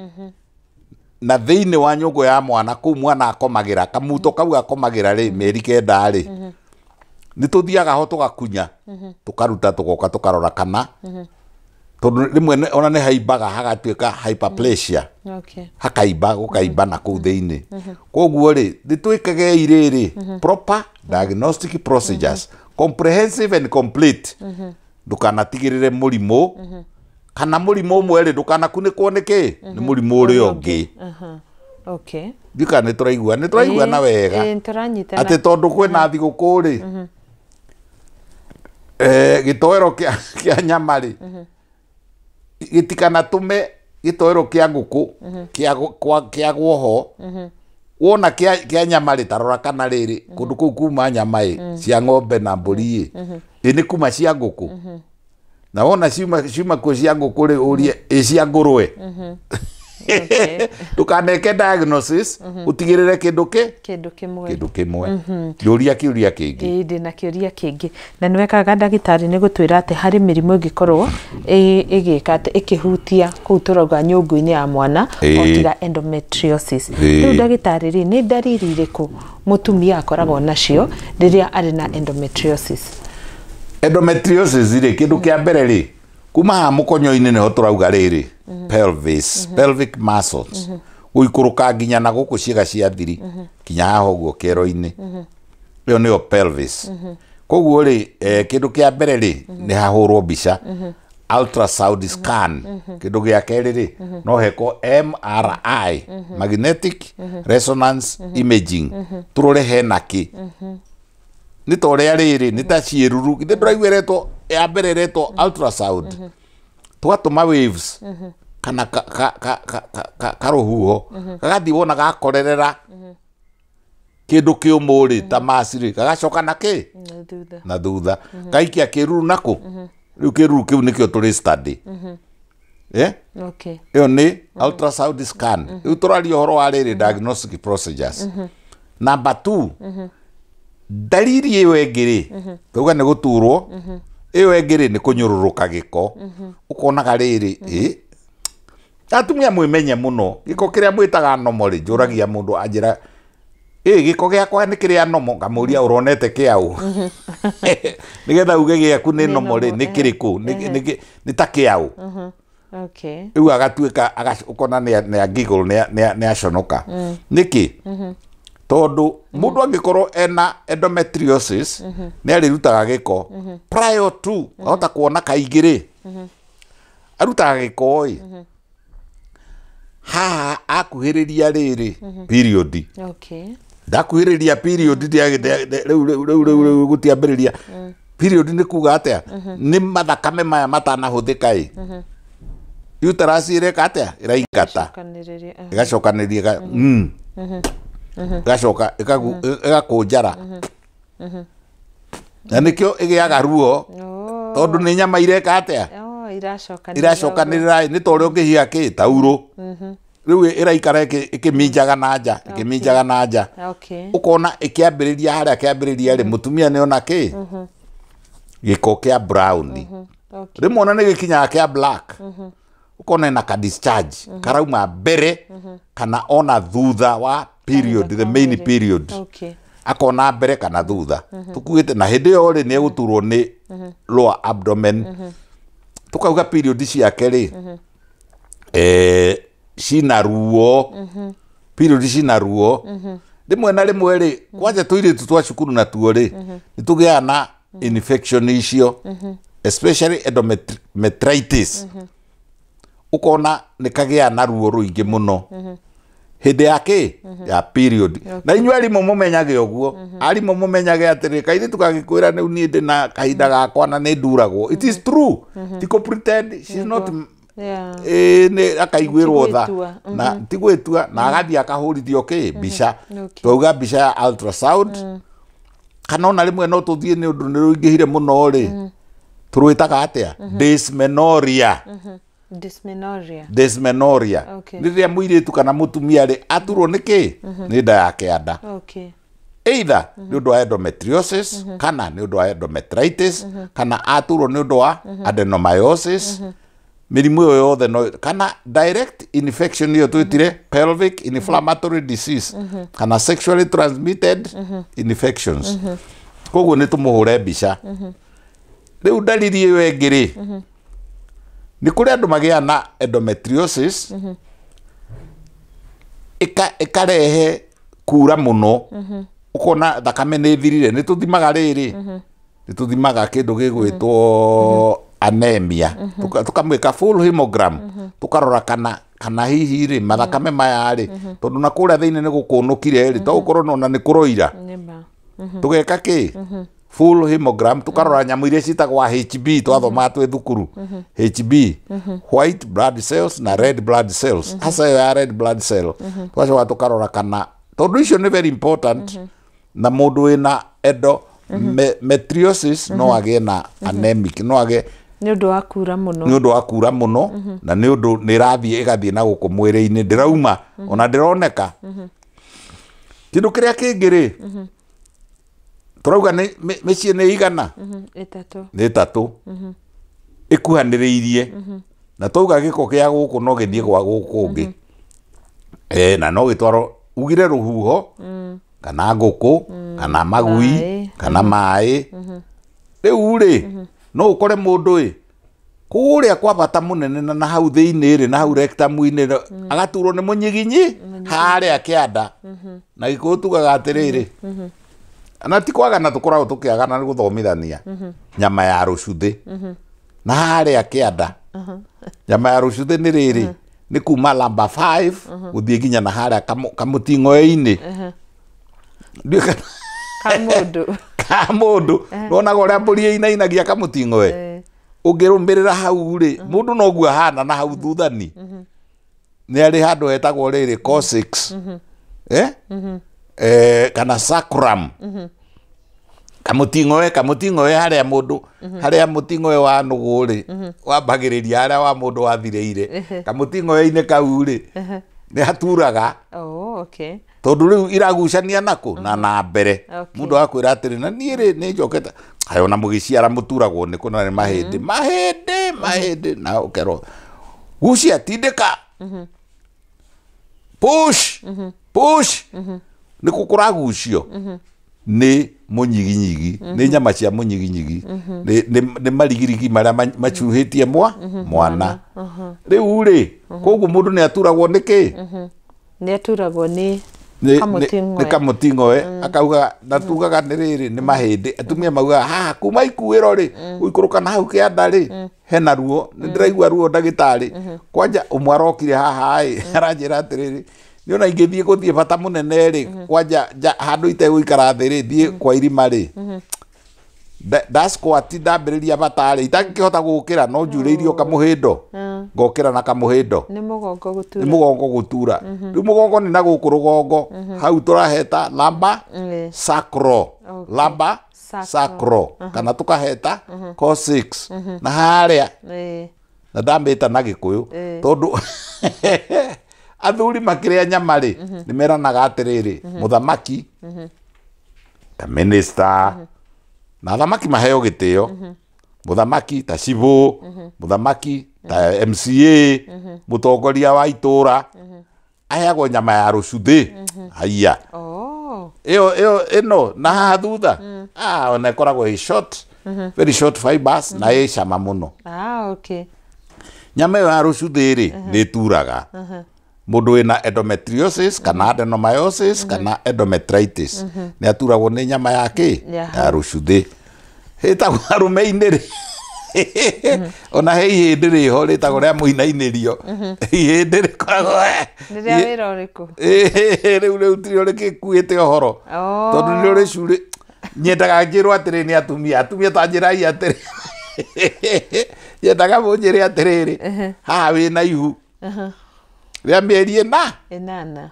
na thiini wa nyungu ya mwana ku mwana akomagira kamuto kau akomagira ri meri kenda ri ni tuthiaga ho tugakunya tukaruta tugoka tukarora kana tondu rimwe ona ni haimbaga hagatuika hyperplasia hakaimba gukaimba na kuu thiini koguo ri nitwikage iriri proper diagnostic procedures comprehensive and complete ndukanatigirire murimu kana murimu umwe ri ndukanakunikwo niki ni murimu uri ungi ndika ni turaigua na wega ati tondu kwina thiguku ri gitoero kia nyama ri gitikana tume gitoero kia nguku kia guoho wona kia nyama ri tarora kana riri kundu kuu kuma nyama cia ng'ombe na mburi ni kuma cia nguku na wona ciuma ku cia nguku ri urie cia ngurwe tukaneke diagnosis utigirire kindu kimwe nduria kiuria kingi ndina kiuria kingi na niwekaga ndagitari ni gutwira ati hari mirimu ingikorwo igika ati ikihutia kuu turauga nyungu-ini ya mwana otiga endometriosis riu ndagitari ri ni ndariri iriku mutumia akoragwo nacio riria ari na endometriosis ri kindu kia mbere ri kuma ha mukonyo-ini niho turauga riri pelvis pelvic muscles uikuruka nginya na guku ciega cia thiri kinya haho guo kero-ini iyo niyo pelvis koguo ri kindu kia mbere ri ni hahurwo mbica ultrasound scan kindu gia keri ri no heko MRI magnetic resonance imaging turore henaki ni toria riri ni ta ciiruru ithe ndiraigueretwo ya mbere retwo ultrasound twatuma waves kana karuhuho gagathi wona gakorerera kindu kiumuri ta masiri gagacoka na thutha gaikia kiruru naku riu kiruru kiu nikio turi study iyo ni ultrasound scan riu turaria uhoro wa riri diagnostic procedures number 2 dalili iyo engiri tuga ni guturwo iyo engiri ni kunyururuka giko ukonaga riri atumia mwimenye muno giko kiria mwitaga nomori njuragia mundu anjira giko giakwa ni kiria nomo ngamuria uronete kiau nigetha uge giaku ni nomori ni kiriku ni ta kiau riu agatuika ukona ni a giggle ni aconoka niki tondu mundu angikorwo ena endometriosis ni arirutaga giko prior to ahota kuona kaingiri arutaga giko haha akuhiriria riri period ndakuhiriria period riu gutiambiriria period ni kuga atia ni mathakame maya matanahuthika uterus ireka atia iraingata igacokaniriria gacoka igakunjara na nikio igiaga ruo tondu ni nyama ireka atia iracokanirira ni tore ungihia ki tauro riu iraikara ikiminjaga na nja ukona ikiambiriria haria kiambiriria ri mutumia ni ona ki giko kia brown rimwe ona ni gikinyaga kia black ukona na ka discharge karauma mbere kana ona thutha wa period the main period akona mbere kana thutha tukuite na hindi yo ri ni eguturwo ni lower abdomen tukauga period ciake ri cina ruo period cina ruo rimwe na rimwe ri kwanja tuiritu twa cukuru na tuo ri nitugia na infection icio especially endometritis ukona nikagia na ruo ruingi muno hindi yake ya period na inyu arimu mumenyage uguo arimu mumenyage atiri kairi tukagikwira ni ni ndina kahinda gakwa na ni nduragwo it is true tiko pretend she's not ne akaigwirwo tha na tigwetua na agathia akahurithio bica twauga bica ya ultrasound kana ona rimwe no tuthie ni undu ni ruingihire muno ri turwitaga atia dysmenorrhea riria muiritu kana mutumia ri aturwo niki ni nda yake anda either ni undu wa endometriosis kana ni undu wa endometritis kana aturwo ni undu wa adenomyosis mirimu yo yothe no kana direct infection yo twitire pelvic inflammatory disease kana sexually transmitted infections koguo ni tumuhure bica riu dalili yo engiri ni kuri andu magia na endometriosis ikarehe kura muno ukona thakame ni thirire ni tuthimaga riri ni tuthimaga kindu gigwitwo anemia tukamwika full hemogram tukarora kana hihi ri mathakame maya ri tondu na kuria thiini ni gukunukire ri to ukorwo ona ni kuroira tugeka ki full hemogram tukarora nyamu iria citagwa HB twathoma twi thukuru HB white blood cells na red blood cells hasa ya red blood cell twacoka tukarora kana tondu icio ni very important na mundu wina endometriosis no agie na anemic no agie ni undu wa kura muno na ni undu ni rathie igathie na guku mwiri-ini ndirauma ona ndironeka kindu kiria kingiri turauga ni micii ni igana ni tatu ikuhaniriirie na tuuga giko kia guku no githie gwa guku ungi na no gitwaro ugire ruhuho kana nguku kana magui kana mai riu ri no ukore mundu kuria kwa bata munene na hau thiini ri na hau rectum-ini agaturwo ni munyiginyi haria kianda na gikutugaga atiriri ana ti kwagana tukoragwo tukiagana ni guthomithania nyama ya rucuthi na haria kianda nyama ya rucuthi ni riri ni kuma lamba 5 guthie ginya na haria kamutingo-ini kamundu nonaga uria mburi inainagia kamutingo ungirumbirira hau ri mundu no guo hana na hau thuthani ni ari handu hetagwo riri coccyx kana sacrum kamutingo haria mundu haria mutingo wa nugu ri wambagiriria haria wa mundu wathireire kamutingo-ini kau ri ni haturaga tondu riu iragucania nako na mbere mundu akwira atiri na nie ri ni njoketa ayo na mugiciara muturagwo ni kuna ni mahindi na ukero gucia tindika push ni kukuragucio ni munyiginyigi ni nyama cia munyiginyigi ni marigirigi maria machuhitie mwana riu ri koguo mundu ni aturagwo niki ni aturagwo ni kamutingo akauga na tugaga ni riri ni mahindi atumia mauga ha kuma ikuiro ri uikuruka na hau kianda ri hena ruo ni ndiraigua ruo ndagitari kwanja umwe arokire haha aranjira atiriri ni ona ingithie guthie bata munene ri kwanja handu itegũikara thĩ ri thie kwa irima ri ndasquati ndambĩrĩria batari itangĩhota gũkĩra no njurĩirio kamuhindo ngokĩra na kamuhindo ni mugongo gutura rĩu mugongo ni na gũkũ rũgongo hau tũraheta lamba sacro lamba sacro kana tukaheta coccyx na haria na ndambĩta na gĩkũyũ tondu athuri makĩrĩa nyama ri nĩ meranaga atĩrĩrĩ mũthamaki ta minister na thamaki maheo gitio muthamaki ta cibu muthamaki ta MCA mutongoria wa itura aheagwo nyama ya rucuthi haiya ino na haha thutha ona ikoragwo short very short fibers na cama muno nyama ĩyo ya rucuthi ri ni turaga mundu wina endometriosis kana adenomyosis kana endometritis ni aturagwo ni nyama yake ya rucuthi hitagwo arume-inĩ ri ona he ihĩndĩ rĩho rĩtagwo rĩa mũinainĩrio ihĩndĩ rĩkoragwo rĩrĩa wĩra ũrĩkũ rĩu tirio rĩgĩkuĩte ũhoro tondũ nĩrĩo rĩcurĩ nyendaga njĩrwo atĩrĩ nĩ atumia ta njĩrai atĩrĩ nyendaga mũnjĩre atĩrĩrĩ haha wĩna ihu rĩa mĩeri ĩnana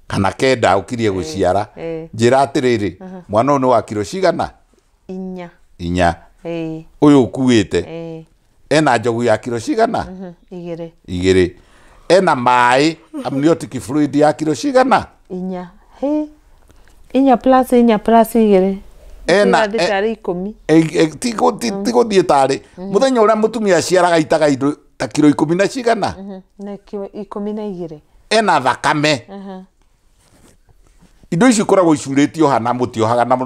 kana kenda ũkirie gũciara njĩra atĩrĩrĩ mwana ũyũ nĩ wa kiro cigana 4 uyu ukuite ena njogu ya kiro cigana 2 ena mai amniotic fluid ya kiro cigana 4 plus 2 ena ndĩtarĩ 10 tigũthiĩ tarĩ mũthenya ũrĩa mũtumia aciaraga itaga indo ta kiro 10 na cigana na kiro 12 ena thakame indo ici ikoragwo icurĩtio hana mũtiohaga na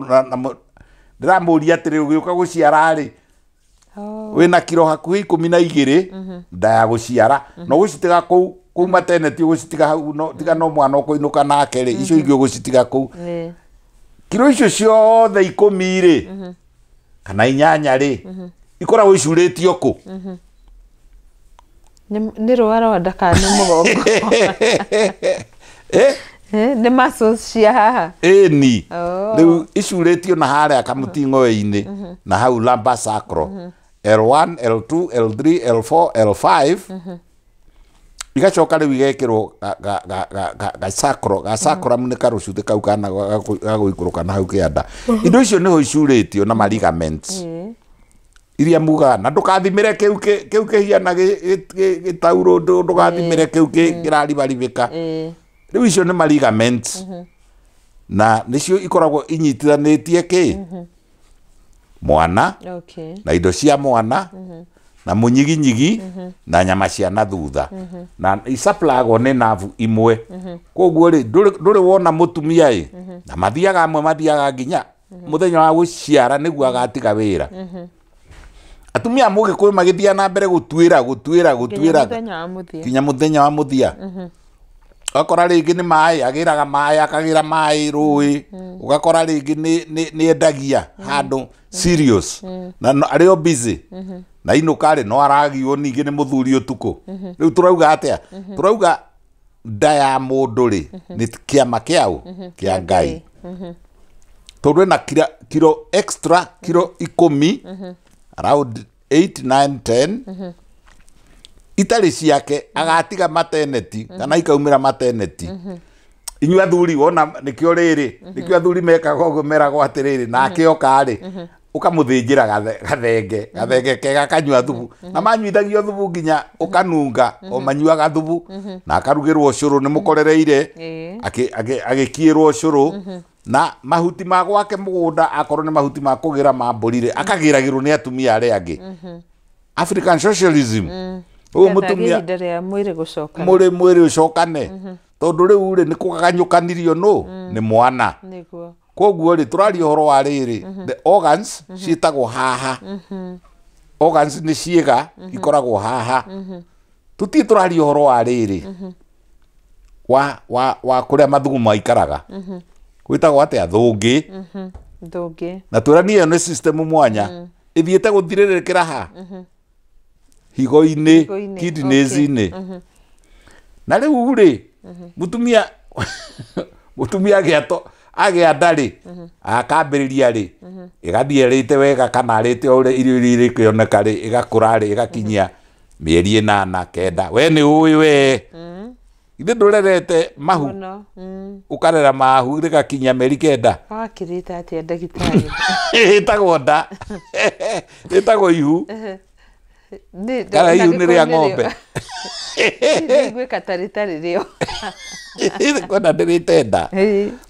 ndĩramũria atĩrĩ ũgĩũka gũciara rĩ wĩna kiro hakuhĩ 12 nda ya gũciara no gũcitiga kũu maternity gũcitiga hau tiga no mwana ũkũinũka nake rĩ icio ingĩ gũcitiga kũu kiro icio ciothe 10 rĩ kana 8 rĩ ikoragwo icurĩtio kũ nĩ rũara wa ndaka nĩ mũgongo nĩ muscles cia haha ni rĩu icurĩtio na harĩa kamũting'oe-inĩ na hau lumbar sacral L1 L2 L3 L4 L5 igacoka rĩu igekĩrwo ga sacrum nĩ karũcuthi kau kana gagũikũrũka na hau kĩanda indo icio nĩho icurĩtio na ligaments iria mugaga na ndũkathimĩre kĩu kĩhiana gĩtauro ndũkathimĩre kĩu kĩraribaribĩka rĩu icio nĩ ligaments na nĩcio ikoragwo inyitithanĩtie mwana na indo cia mwana na mũnyiginyigi na nyama cia na thutha na isaplagwo nĩ navu imwe koguo rĩ ndũrĩ wona mũtumia na mathiaga amwe mathiaga nginya mũthenya wa gũciara nĩguo agatiga wĩra atumia Mũgĩkũyũ magĩthiaga na mbere gũtuĩra kinya mũthenya wa mũthia ugakora rĩngĩ nĩ maĩ agĩraga maĩ akagĩra maĩ rũĩ ugakora rĩngĩ nĩ endagia handũ serious na arĩo busy na inũkarĩ no aragio ningĩ nĩ mũthuri ũtukũ rĩu turauga atĩa turauga nda ya mũndũ rĩ nĩ kĩama kĩaũ kĩa Ngai tondũ na kiro extra kiro 10 around 8 9 10 itarĩ ciake agatiga maternity kana ikaumĩra maternity inyuĩ athuri wona nĩkĩo rĩrĩ nĩkĩo athuri mekaga ũguo meragwo atĩrĩrĩ nake oka rĩ ũkamũthĩnjĩra gathenge kega kanyua thubu na manyuithagio thubu nginya ũkanunga o manyuaga thubu na akarugĩrwo ũcũrũ nĩ mũkorereire agĩkiĩrwo ũcũrũ na mahuti ma gwake mũgũnda akorwo nĩ mahuti ma kũgĩra ma mbũri rĩ akagĩragĩrwo nĩ atumia arĩa angĩ African socialism mutumia mwĩrĩ ũcokane tondũ rĩu rĩ nĩ kũgaganyũkanirio nĩ mwana koguo rĩ tũraria ũhoro wa rĩrĩ the organs ciĩtagwo haha organs nĩ ciĩga ikoragwo haha tũtirĩ tũraria ũhoro wa rĩrĩ wa kũrĩa mathugumo maikaraga gwĩtagwo atĩa thũngĩ na twĩrani ĩyo nĩ system mwanya ĩthiĩte gũthirĩrĩkĩra ha higo-inĩ kidneys-inĩ na rĩu rĩ mũtumia agĩa nda rĩ akambĩrĩria rĩ ĩgathiĩ ĩrĩte wega kana arĩte o ũrĩa irio iria irĩkĩoneka rĩ ĩgakũra rĩ ĩgakinyia mĩeri 8 9 we nĩ ũĩ we ithe ndũrerete mahu ũkarera mahu rĩgakinyia mĩeri 9 wakĩrĩte atĩa ndagĩtarĩ ĩtagwo nda ĩtagwo ihu kana ihu nĩ rĩa ng'ombe gwĩka tarĩtarĩ rĩo kwenda ndĩrĩte nda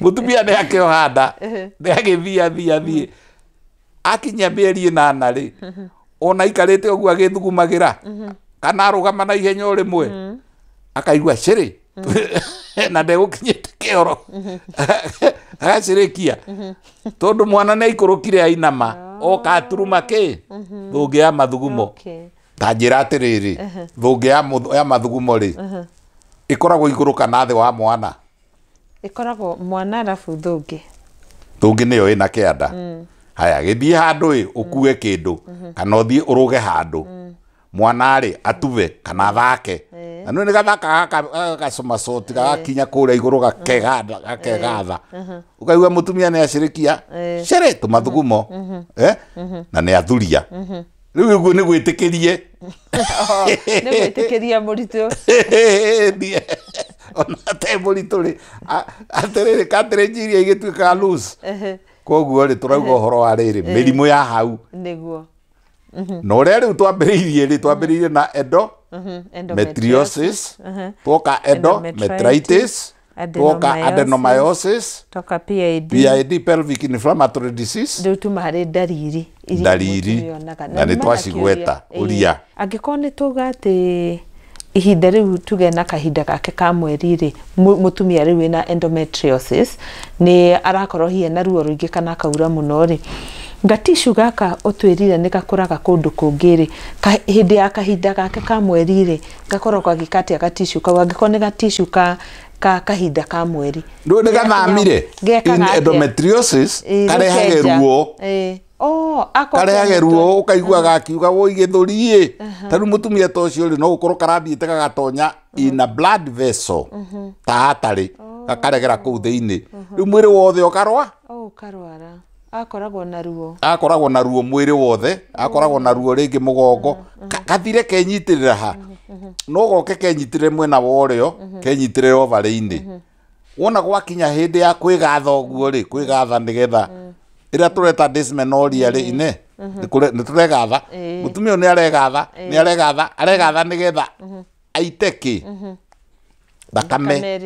mũtumia nĩ akĩoha nda nĩ agĩthiĩ akinya mĩeri 8 rĩ ona ikarĩte ũguo agĩthugumagira kana arũgama na ihenya rĩmwe akaigua ciri na ndegũkinyĩte kĩoro agacirĩkia tondũ mwana nĩ aikũrũkire ainama oka aturuma kĩ thũngĩ ya mathugumo ta njĩra atĩrĩrĩ thũngĩ ya mathugumo rĩ ĩkoragwo igũrũ kana thĩ wa mwana ĩkoragwo mwana arabu thũngĩ nĩyo ĩna kĩanda haya gĩthiĩ handũ ũkue kĩndũ kana ũthiĩ ũrũge handũ mwana rĩ atuve kana thake na nĩ gathaka gacomacoti gagakinya kũrĩa igũrũ gakegatha ũkaigua mũtumia nĩ acirĩkia cere tũmathugumo na nĩ athuria rĩu ũguo nĩ gwĩtĩkĩrie nĩ gwĩtĩkĩria mũritũ ona te mũritũ rĩ atĩrĩrĩ katĩrĩnjiria igĩtuĩkaga loose koguo rĩ tũrauga ũhoro wa rĩrĩ mĩrimũ ya hau nĩguo na ũrĩa rĩu twambĩrĩirie na endometriosis tuoka endometritis tuoka adenomyosis toka PID pelvic inflammatory disease rĩu tuma harĩ ndariri na nĩ twacigweta ũria angĩkorwo nĩ tuga atĩ ihinda rĩu tuge na kahinda gake ka mweri rĩ mũtumia rĩu ena endometriosis nĩ arakorwo hihi na ruo rũingĩ kana kaura mũno rĩ gatishu gaka ũtwĩrire nĩ gakũraga kũndũ kũngĩ rĩ hĩndĩ ya kahinda gake ka mweri rĩ gakoragwo gĩkatia gatishu kau angĩkorwo nĩ gatishu kahinda ka mweri nĩ gathamire endometriosis karehage ruo karehage ruo ũkaigua gakiuga woi gĩthũri tarĩu mũtumia ta ũcio rĩ no gũkorwo karathiĩte gagatonya in a blood vessel ta hatarĩ gakaregera kũu thĩinĩ rĩu mwĩrĩ wothe ũkarwara akoragwo na ruo mwĩrĩ wothe akoragwo na ruo rĩngĩ mũgongo gathire kenyitĩrĩra ha no goke kenyitĩrĩre mwena wa ũrĩo kenyitĩrĩre ovarĩ-inĩ wona gwakinya hĩndĩ ya kwĩgatha ũguo rĩ kwĩgatha nĩgetha ĩrĩa tũreta dysmenorrhea rĩ ine nĩ tũregatha mũtumia nĩ aregatha nĩgetha aite kĩ thakame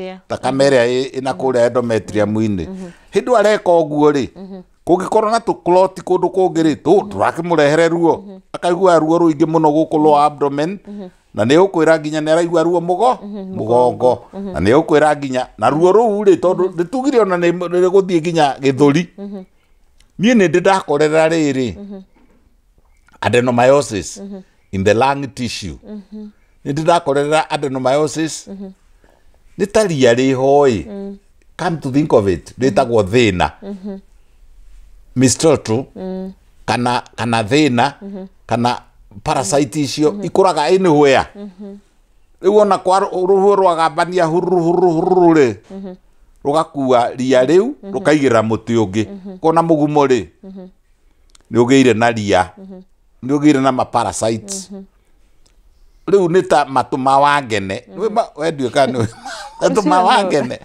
ĩrĩa ĩna kũrĩa endometrium-inĩ hĩndĩ areka ũguo rĩ kũngĩkorwo na tũkloti kũndũ kũngĩ rĩ tũrakĩmũrehere ruo akaigua ruo rũingĩ mũno gũkũ lwa abdomen na nĩ ũkwĩra nginya nĩ araigua ruo mũgongo na nĩ ũkwĩra nginya na ruo rũu rĩ tondũ nĩ tugire ona nĩ gũthiĩ nginya gĩthũri niĩ nĩ ndĩ ndakorera rĩrĩ adenomyosis in the lung tissue nĩ ndĩ ndakorera adenomyosis nĩ ta ria rĩho come to think of it rĩtagwo thĩna mistretol kana thĩna kana parasite icio ikũraga anywhere rĩu ona kwa rũhuho rwagambania hururu rĩ rũgakua ria rĩu rũkaigĩrĩra mũtĩ ũngĩ kona mũgumo rĩ nĩ ũgĩire na ria nĩ ũgĩire na parasites rĩu nĩ ta matũ ma wangene wendio kana matũ ma wangene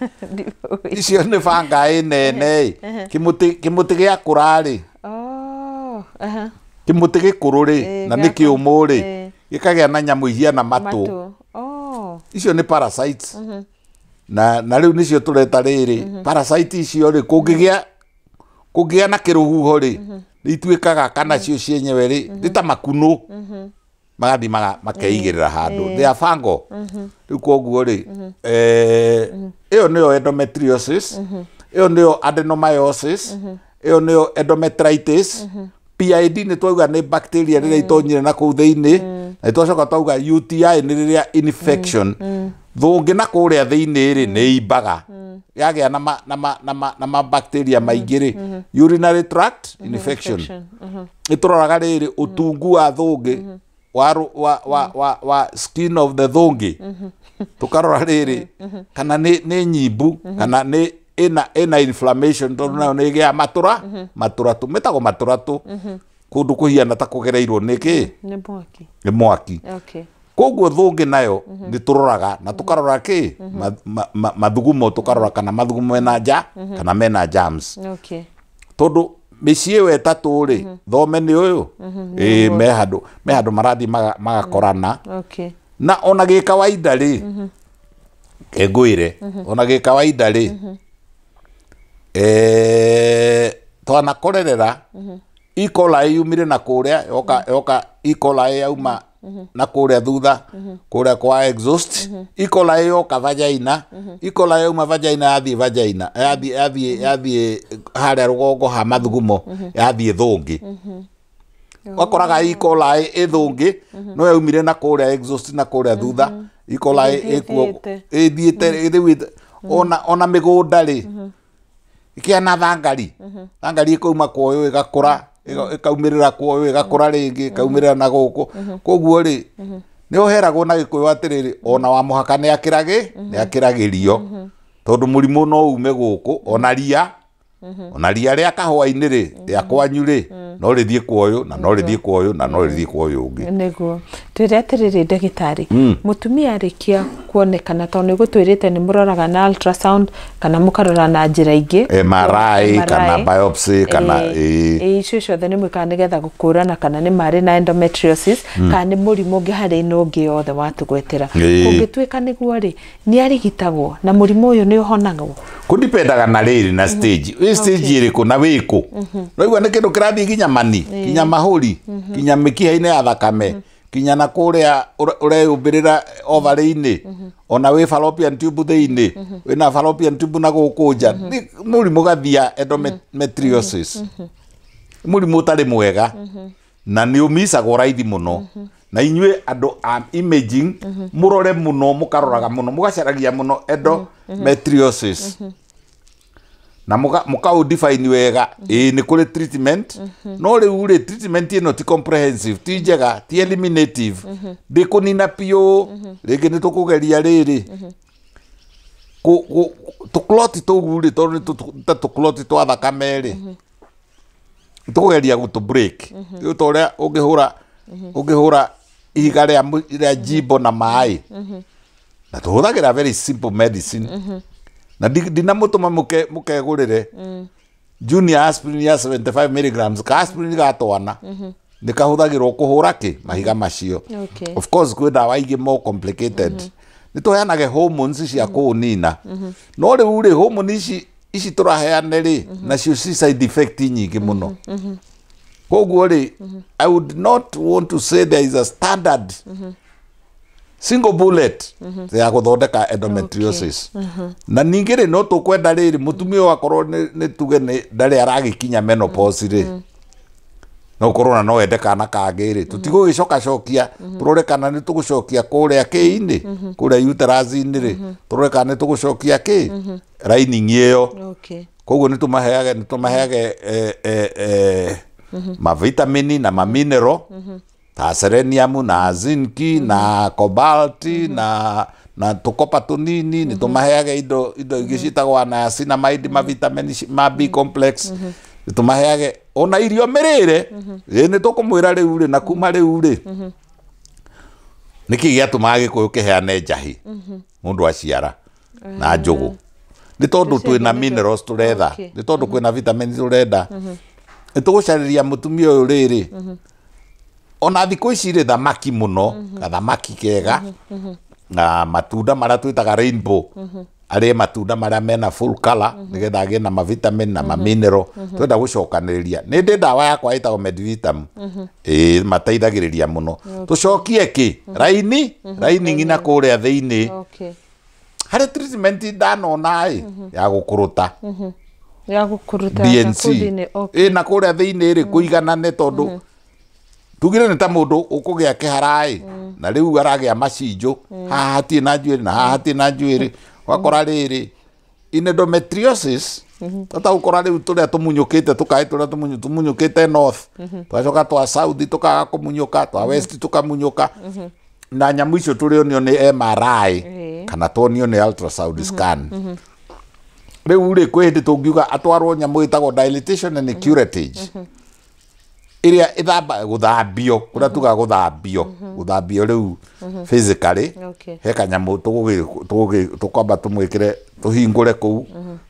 icio nĩ banga nene kĩmũtĩ gĩa kũra rĩ kĩmũtĩ gĩkũrũ rĩ na nĩ kĩũmũ rĩ gĩkagĩa na nyamũ ihiana matũ icio nĩ parasites na rĩu nĩcio tũreta rĩrĩ parasite icio rĩ kũngĩgĩa na kĩrũhuho rĩ nĩ ituĩkaga kana cio cienyewe rĩ nĩ ta makunũ magathi makeigĩrĩra handũ they are fungal rĩu koguo rĩ ĩyo nĩyo endometriosis ĩyo nĩyo adenomyosis ĩyo nĩyo endometritis PID nĩ twauga nĩ bacteria rĩrĩa itonyire na kũu thĩinĩ na twacoka twauga UTI nĩ rĩrĩa infection thũngĩ na kũrĩa thĩinĩ rĩ nĩ imbaga yagĩa na mabacteria maingĩ rĩ urinary tract infection nĩ tũroraga rĩrĩ ũtungu wa thũngĩ wa skin of the thũngĩ tũkarora rĩrĩ kana nĩ nyimbu kana nĩ ĩna inflammation tondũ nayo nĩ ĩgĩa matũratũ metagwo matũratũ kũndũ kũhiana ta kũgereirwo nĩ mwaki koguo thũngĩ nayo nĩ tũroraga na tũkarora kĩ mathugumo tũkarora kana mathugumo mena kana mena germs tondũ mĩciĩ ĩyo ĩtatũ rĩ thome nĩ ũyũ me handũ marathiĩ magakorana na ona gĩ kawaida rĩ ngwĩre ona gĩ kawaida rĩ twanakorerera E. coli yumire na kuria yoka E. coli yauma na kuria thutha kuria kwa exhaust E. coli yoka vagina E. coli yauma vagina yathie vagina yathie haria rugongo ha mathugumo yathie thungi wakoraga E. coli ithungi no yaumire na kuria exhaust na kuria thutha E. coli ithiete ona migunda ri ikiana thangari ikauma kuoyo igakura ikaumirira kuoyo igakura ringi ikaumirira na guku koguo ri ni uheragwo na gikuyu atiriri ona wa muhaka ni akiragirio tondu murimu no ume guku ona ria ria kahwa-ini ri ria kwanyu ri no rithie kuoyo na no rithie kuoyo na no rithie kuoyo ungi niguo twire atiriri ndagitari mutumia arikia kuonekana to ni gutwirite ni muroraga na ultrasound kana mukarora na njira ingi MRI kana biopsy kana icio ciothe ni mwika nigetha gukurana kana ni mari na endometriosis kana ni murimu ungi hari no ngi yothe watugwetera kungituika niguo ri ni arigitagwo na murimu uyu ni uhonagwo kudipendaga na riri na stage stage iriku na wiku noigua ni kindu kirathie kinya mani kinya mahuri kinya mikiha-ini ya thakame kinya na kuria ureyumbirira ovary-ini ona wi fallopian tube thiini wina fallopian tube na gukunja ni murimu gathia endometriosis murimu utari mwega na ni umisagwo raithi muno na inyue andu a imaging murore muno mukaroraga muno mugacaragia muno endometriosis na muka define wega ni kuri treatment no riu ri treatment ino ti comprehensive ti njega ti eliminative ndi kunina pio ringi ni tukugeria riri tukloti tugu ri tondu tukloti twa thakame ri tukugeria gutu break riu toria ungihura ihiga ria jimbo na mai na tuhuthagira very simple medicine na dina mutuma mukegurire junior aspirin ya 75 mg ka aspirin gatwana nikahuthagirwo kuhura ki mahiga macio of course kwi dawa ingi more complicated nituheanage hormones cia kunina no riu ri hormones ici turaheane ri nacio ci side effect nyingi muno koguo ri I would not want to say there is a standard single bullet ya guthondeka endometriosis na ningi ri no tukwenda riri mutumia wakorwo ni tuge ni ndari aragikinya menopause ri no korona no ende kana kangi ri tutigugicoka cokia turore kana ni tugucokia kuria ki-ini kuria uterus-ini ri turore kana ni tugucokia ki lining iyo koguo ni tumaheage mavitamini na mamineral ta selenium na zinc na cobalt na tukopa tunini ni tumaheage indo igicitagwa na niacinamide mavitamini ma B complex tumaheage ona irio mirire ni tukumwira riu ri na kuma riu ri niki giatuma gikuyu kiheane njahi mundu aciara na njugu ni tondu twina minerals turetha ni tondu kwina vitamins turenda nitugucariria mutumia uyu riri ona thiku ici ri thamaki muno thamaki kega na matunda maria twitaga rainbow ari matunda maria mena full color nigetha agie na mavitamin na mamineral twenda gucokaniriria ni ndi dawa yakwa itagwo medvitam mateithagiriria muno tucokie ki lining na kuria thiini hari treatment ndanona ya gukuruta DNC na kuria thiini ri kuiganane tondu tugire ni ta mundu ukugia kiharai na riu aragia macinjo haha hatie na njuiri na haha hatie na njuiri wakora riri endometriosis tata ukora riu turia tumunyukite tukai turia tumunyukite north twacoka twa south tukaga kumunyuka twa west tukamunyuka na nyamu icio turio ni MRI kana tonio ni ultrasound scan riu ri kwi hindi tungiuga atwarwo nyamu itagwo dilatation and curettage iria ithamba guthambio kuria tuga guthambio riu physically he kanyamu tukwamba tumwikire tuhingure kuu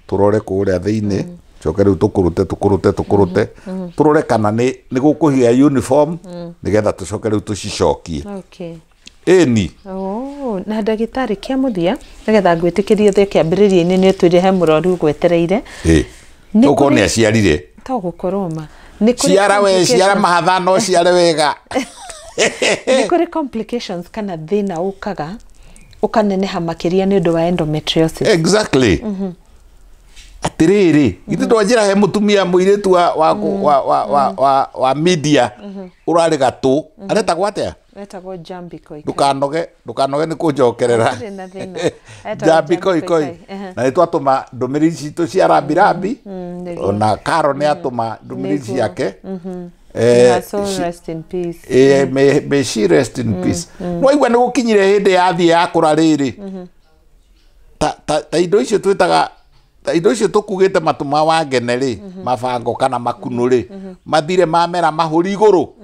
turore kuria thiini coke riu tukurute turore kana ni gukuhia uniform nigetha tucoke riu tucicokie eni na ndagitari kia muthia nigetha ngwitikirie the kiambiriria-ini ni twire he muroru gwetereire tuko ni aciarire to gukorwo ma ciara mahatha no ciare wega nĩ kũrĩ complications kana thĩna ũkaga ũkaneneha makĩria nĩ ũndũ wa endometriosis. Exactly. Atiriri ithu ndwanjira he mutumia muiritu wa media urari gatu areta gwate etagwo Jambi Koi. ndukanoge ni kunjokerera Jambi Koi na nitwatuma ndumiriri citu cia rambirambi ona Karo ni atuma ndumiriri ciake. Rest in peace. May she rest in peace. No igwa ni gukinyire hindi yathie yakura riri ta indo icio twitaga indo icio tukugite matuma wa ngene ri mabango kana makunu ri mathire mamera mahuri iguru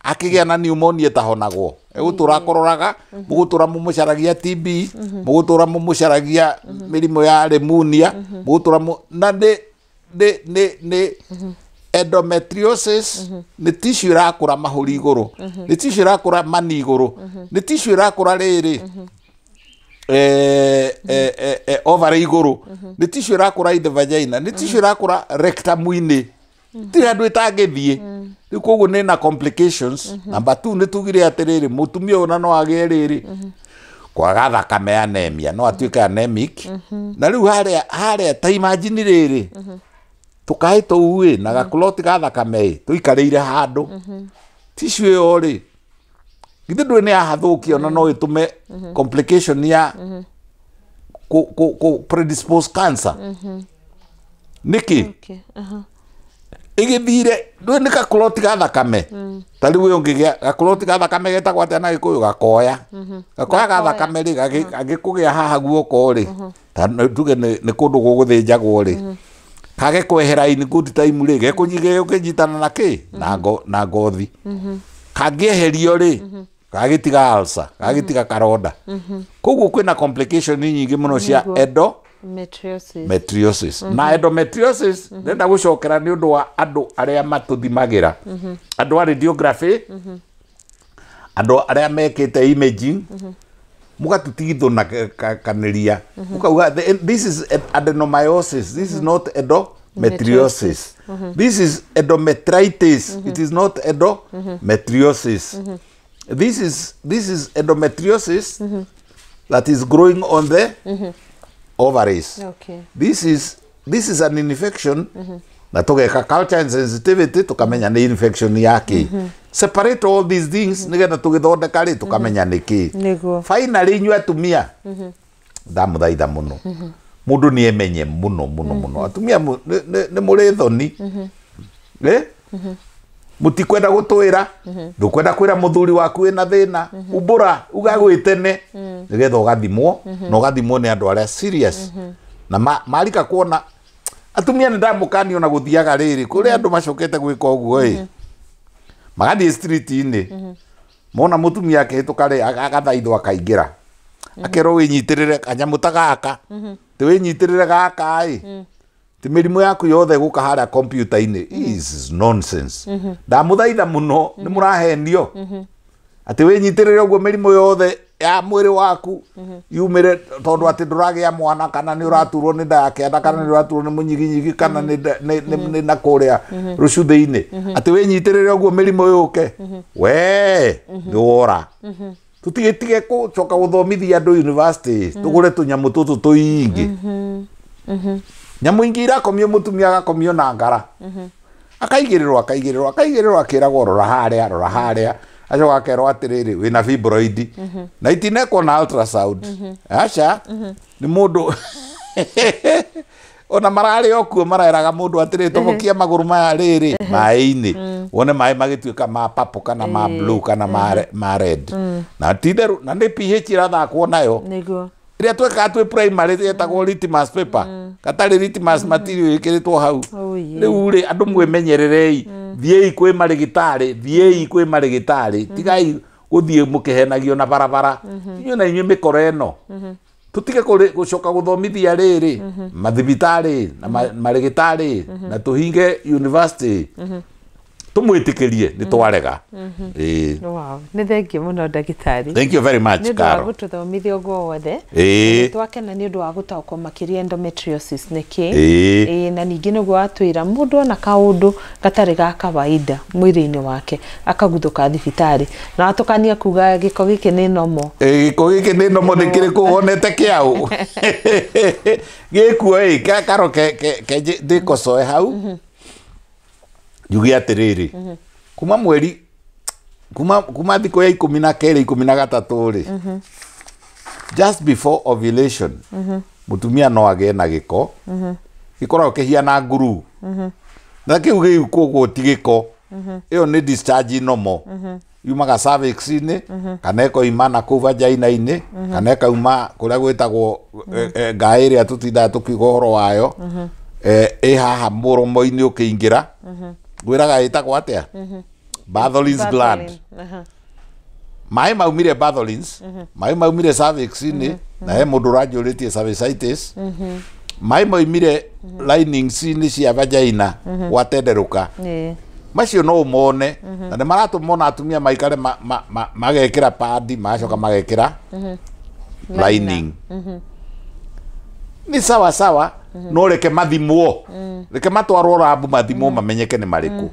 akigia na pneumonia tahonagwo egutura kororaga mugutura mumucaragia TB mugutura mumucaragia mirimo ya pneumonia mugutura na ne endometriosis ni tissue irakura mahuri iguru ni tissue irakura mani iguru ni tissue irakura riri ovary iguru ni tissue irakura in the vagina ni tissue irakura rectum-ini ti handu itangithie riu koguo ni na complications. Number 2 ni tugire atiriri mutumia ona no agie riri kwaga thakame anemia no atuike anemic na riu haria ta imagine riri tukai tuwe na gakloti ga thakame tuikarire handu tissue yo ri githe ndwe ni ahathukia ona no itume complication ya ku predispose cancer niki igithire ndwe ni gakloti ga thakame tari we ungigia gakloti ga thakame getagwo atia na Gikuyu gakoya ga thakame ri agikugia haha guoko ri tuge ni kundu guguthinjagwo ri kage kwehera in good time ri gekunyige ukijitana na ki na ngothi kangieherio ri gagitiga ulcer gagitiga karonda koguo kwina complication nyingi muno cia endometriosis na endometriosis ndenda gucokera ni undu wa andu aria matuthimagira andu a radiography andu aria mekite imaging mugatutithuna kaniria mukauga this is adenomyosis, this is not endometriosis. This is endometritis. It is not endometriosis. This is endometriosis that is growing on the ovaries. Okay. This is an infection na tugeka culture and sensitivity tukamenya ni infection yake. Separate all these things nigetha tugithondeka ri tukamenya niki. Finally nyua tumia ndamuthaitha muno mundu ni emenye muno atumia ni muri thoni mutikwenda gutwira ndukwenda kwira muthuri waku wina thina umbura ugagwitene nigetha ugathimwo na ugathimwo ni andu aria serious na marika kuona atumia ni ndamukani ona guthiaga riri kuri andu macokete gwika uguo magathie street-ini mona mutumia akihituka ri agathaithwo akaingira akero winyitirire kanyamu ta gaka ti winyitirire gaka ti mirimu yaku yothe guka haria computer-ini. This is nonsense. Ndamuthaitha muno ni murahenio ati winyitirire uguo mirimu yothe ya mwiri waku yumire tondu ati nduragia mwana kana ni uraturwo ni nda yake kana ni uraturwo ni munyiginyigi kana ni na kuria rucuthe-ini ati winyitirire uguo mirimu yuke we ndora tutigitige kucoka guthomithia andu university tugure tunyamu tutu tuingi nyamu ingi irakomio mutumia agakomio na ngara akaigirirwo akiragwo rora haria acoka akerwo atiriri wina fibroid na itinekwo na ultrasound aca ni mundu ona marari okuo mareraga mundu atiri tobokia maguru maya riri mai-ini wone mai magituika ma purple kana ma blue kana ma red na titheru na ni pH irathakwo nayo niguo ria tweka twi primary yetagwo litmus paper katari litmus material ikiritwo hau riu ri andu mwimenyererei thiei kwi marigitari tigai guthie mukihenagio na barabara inyu na inyu mikoro eno tutige gucoka guthomithia riri mathibitari na marigitari na tuhinge university tumwitikirie ni twarega wow ni thengi muno ndagitari thank you very much Karo ni tuthomithio gwothe twakena ni undu wa gutaukwo makiria endometriosis niki na ningi niguo atwira mundu ona kaundu gatari ga kawaida mwiri-ini wake akaguthuka thibitari na atukania kuga giko giki ni nomo giko giki ni nomo nikiri kuonete kiau gikuo Karo ke ndikocoe hau jugi atiriri kuma mweri kuma thiko ya 12 13 ri just before ovulation mutumia no age na giko gikoragwo kihiana nguru na kiu giu koguo ti giko iyo ni discharge nomo yumaga cervix-ini kana ikoima kuu vagina-ini kana ikauma kuria gwitagwo ngai iria tutindaga tukiuga uhoro wayo haha muromo-ini ukiingira gwiraga itagwo atia Bartholin's gland mai maumire Bartholin's mai maumire cervix-ini na he mundu rajuritie cervicitis mai maumire linings-ini cia vagina watenderuka macio no umone na ni maratumona atumia maikare magekira padi macoka magekira lining ni sawa sawa no reke mathimwo reke matwarwo rabu mathimwo mamenyeke ni mariku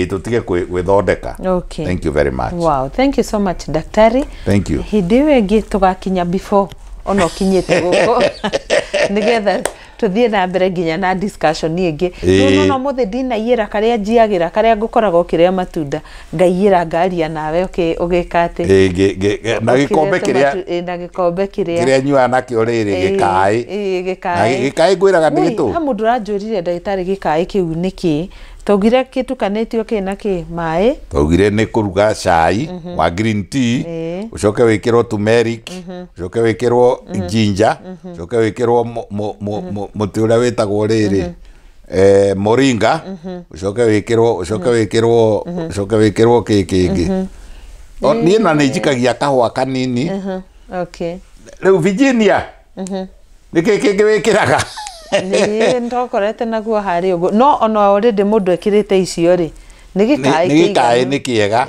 tutige gwithondeka thank you very much wow thank you so much daktari thank you hidiwe gi tugakinya before ono kinyete guko nigetha tuthie na mbere nginya na discussion ni ingi no muthe dina yira karia njiagira karia ngukoragwo kiria matunda ngaiyira ngaria nawe ugikate na gikombe kiria nyua nakio riri gikai gwiraga ni gitu ha mundu ranjurire ndagitari gikai kiu niki tugire kitukanetio kina ki mai tugire ni kuruga cai wa green tea ucoke wikirwo turmeric ucoke wikirwo ginger ucoke wikirwo muti uria witagwo riri moringa ucoke wikirwo kikingi ni na ni njikagia kahua kanini okay riu Virginia niki kingi wikiraga ni ndokorete naguo hari ugo no ono already mundu ekirite icio ri ni gikai ni kiega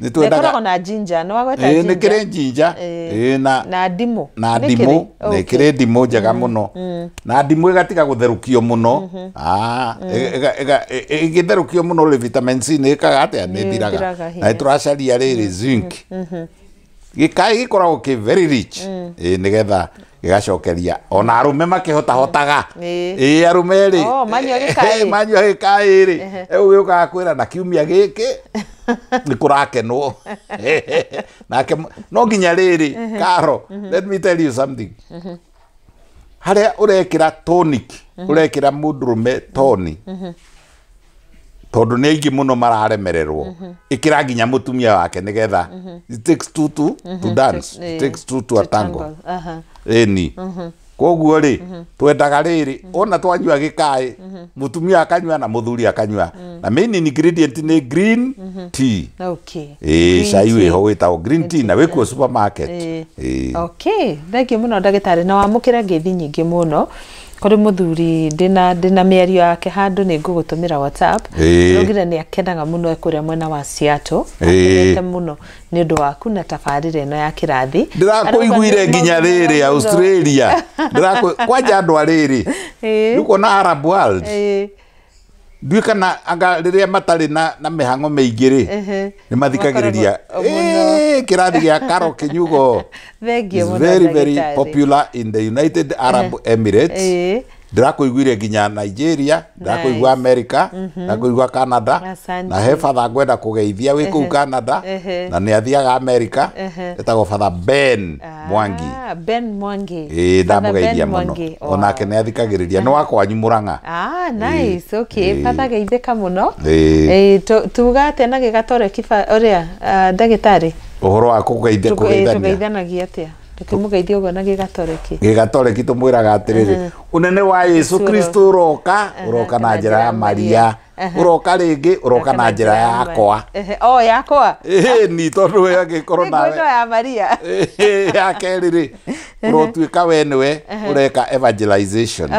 ni twendaga na ginger no agweta ginger ni kire ginger na ndimu ni kire ndimu njega muno na ndimu igatiga gutherukio muno igitherukio muno ri vitamin C ni ikaga atia ni thiraga na turacaria riri zinc gikai gikoragwo ki very rich nigetha gigacokeria ona arume makihotahotaga arume ri manyua gikai ri eu yukaga kwira na kiumia giki ni kurakenwo nake no nginya riri Karo let me tell you something haria urekira tonic urekira mundurume toni tondu ni aingi muno mararemererwo ikira nginya mutumia wake nigetha it takes two to dance it takes two to a tango eni koguo ri twendaga riri ona twanyua gikai mutumia akanyua na muthuri akanyua na main ingredient ni green tea cai wiho witagwo green tea na wikuo supermarket okay thank you muno ndagitari na wamukira ngithi nyingi muno kuri muthuri ndina miario yake handu ni ngugutumira WhatsApp rugire ni akenaga muno ekuria mwena wa Seattle akenete muno ni undu waku na tabarire no ya kirathi ndirakuiguire nginya riri Australia kwanja andu ariri nduko na Arab world duikana anga riria matari na mihango meingiri ni mathikagiriria kirathi gia Karo Kinyugo very very popular in the United Arab Emirates ndirakuiguire nginya Nigeria ndirakuigua America ndirakuigua Canada na he father ngwenda kugeithia wi kuu Canada na ni athiaga America etagwo Father Ben Mwangi ndamugeithia muno onake ni athikagiriria ni wakwanyu Murang'a nice okay father geithika muno tugate na gigatore kifa uria ndagitari uhoro wa kugeithanagia atia tukimugeithia ugo na gigatoreki tumwiraga atiriri unene wa Yesu Kristo uroka na njira ya Maria uroka ringi uroka na njira yakwa yakwa ni tondu yagikorwo nawe ya Maria ya keriri urotuika we niwe ureka evangelization.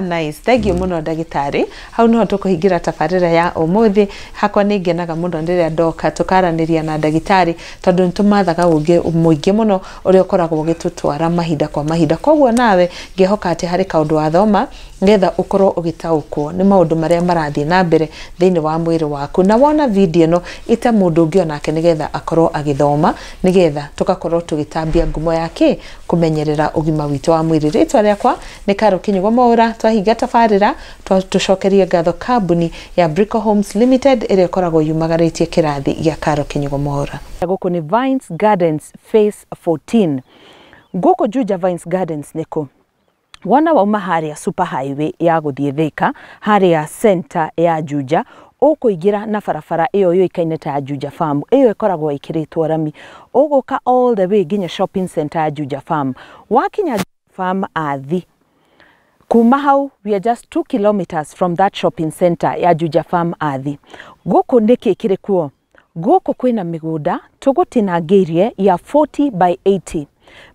Nice, thank you muno ndagitari. Hau no tukuhingira tabarira ya umuthi. Hakwa ningenaga muno ndiria ndoka tukaraniria na ndagitari tondu nitumathaga ungi muingi muno uria ukoragwo ugitutwara mahinda kwa mahinda. Koguo nawe ngehoka ati hari kaundu wathoma ngetha ukorwo ugitaukwo ni maundu maria marathie na mbere thiini wa mwiri waku, na wona video no ita mundu ungi onake nigetha akorwo agithoma nigetha tugakorwo tugitambia ngumo yake kumenyerera ugima witu wa mwiri. Ritwa riakwa ni Karo Kinyugo Mwaura. Twahinga tabarira tucokerie ngatho kambuni ya Brico Homes Limited iria ikoragwo yumagaritie kirathi gia Karo Kinyugo Mwaura. Guku ni Vines Gardens Phase 14. Guku Juja Vines Gardens niko wona wauma haria super highway ya guthie Thika haria center ya Juja ukuingira na barabara iyo yoikaine ta Juja Farm. Iyo ikoragwo ikiritwo rami uguka all the way nginya shopping center ya Juja Farm. Wakinya Juja Farm athi kuma hau we are just 2 kilometers from that shopping center ya Juja Farm athi. Guku ndiki kirikuo guku kwina migunda tugutinangirie ya 40 by 80.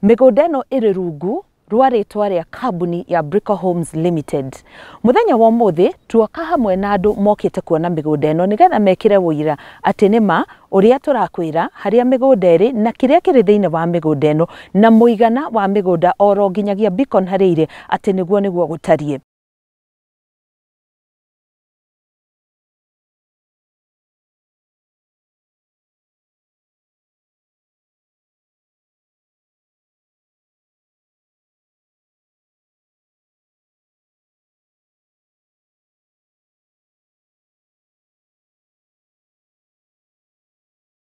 Migunda no iri rungu rwa ritwa ria kambuni ya Brico Homes Limited. Muthenya wa muthi tuoka hamwe na andu mokite kuona migunda eno nigetha mekire wira ati nima uria turakwira haria migunda iri na kiria kiri thiini wa migunda eno na muigana wa migunda oro nginyagia Beacon harire ati niguo gutarie.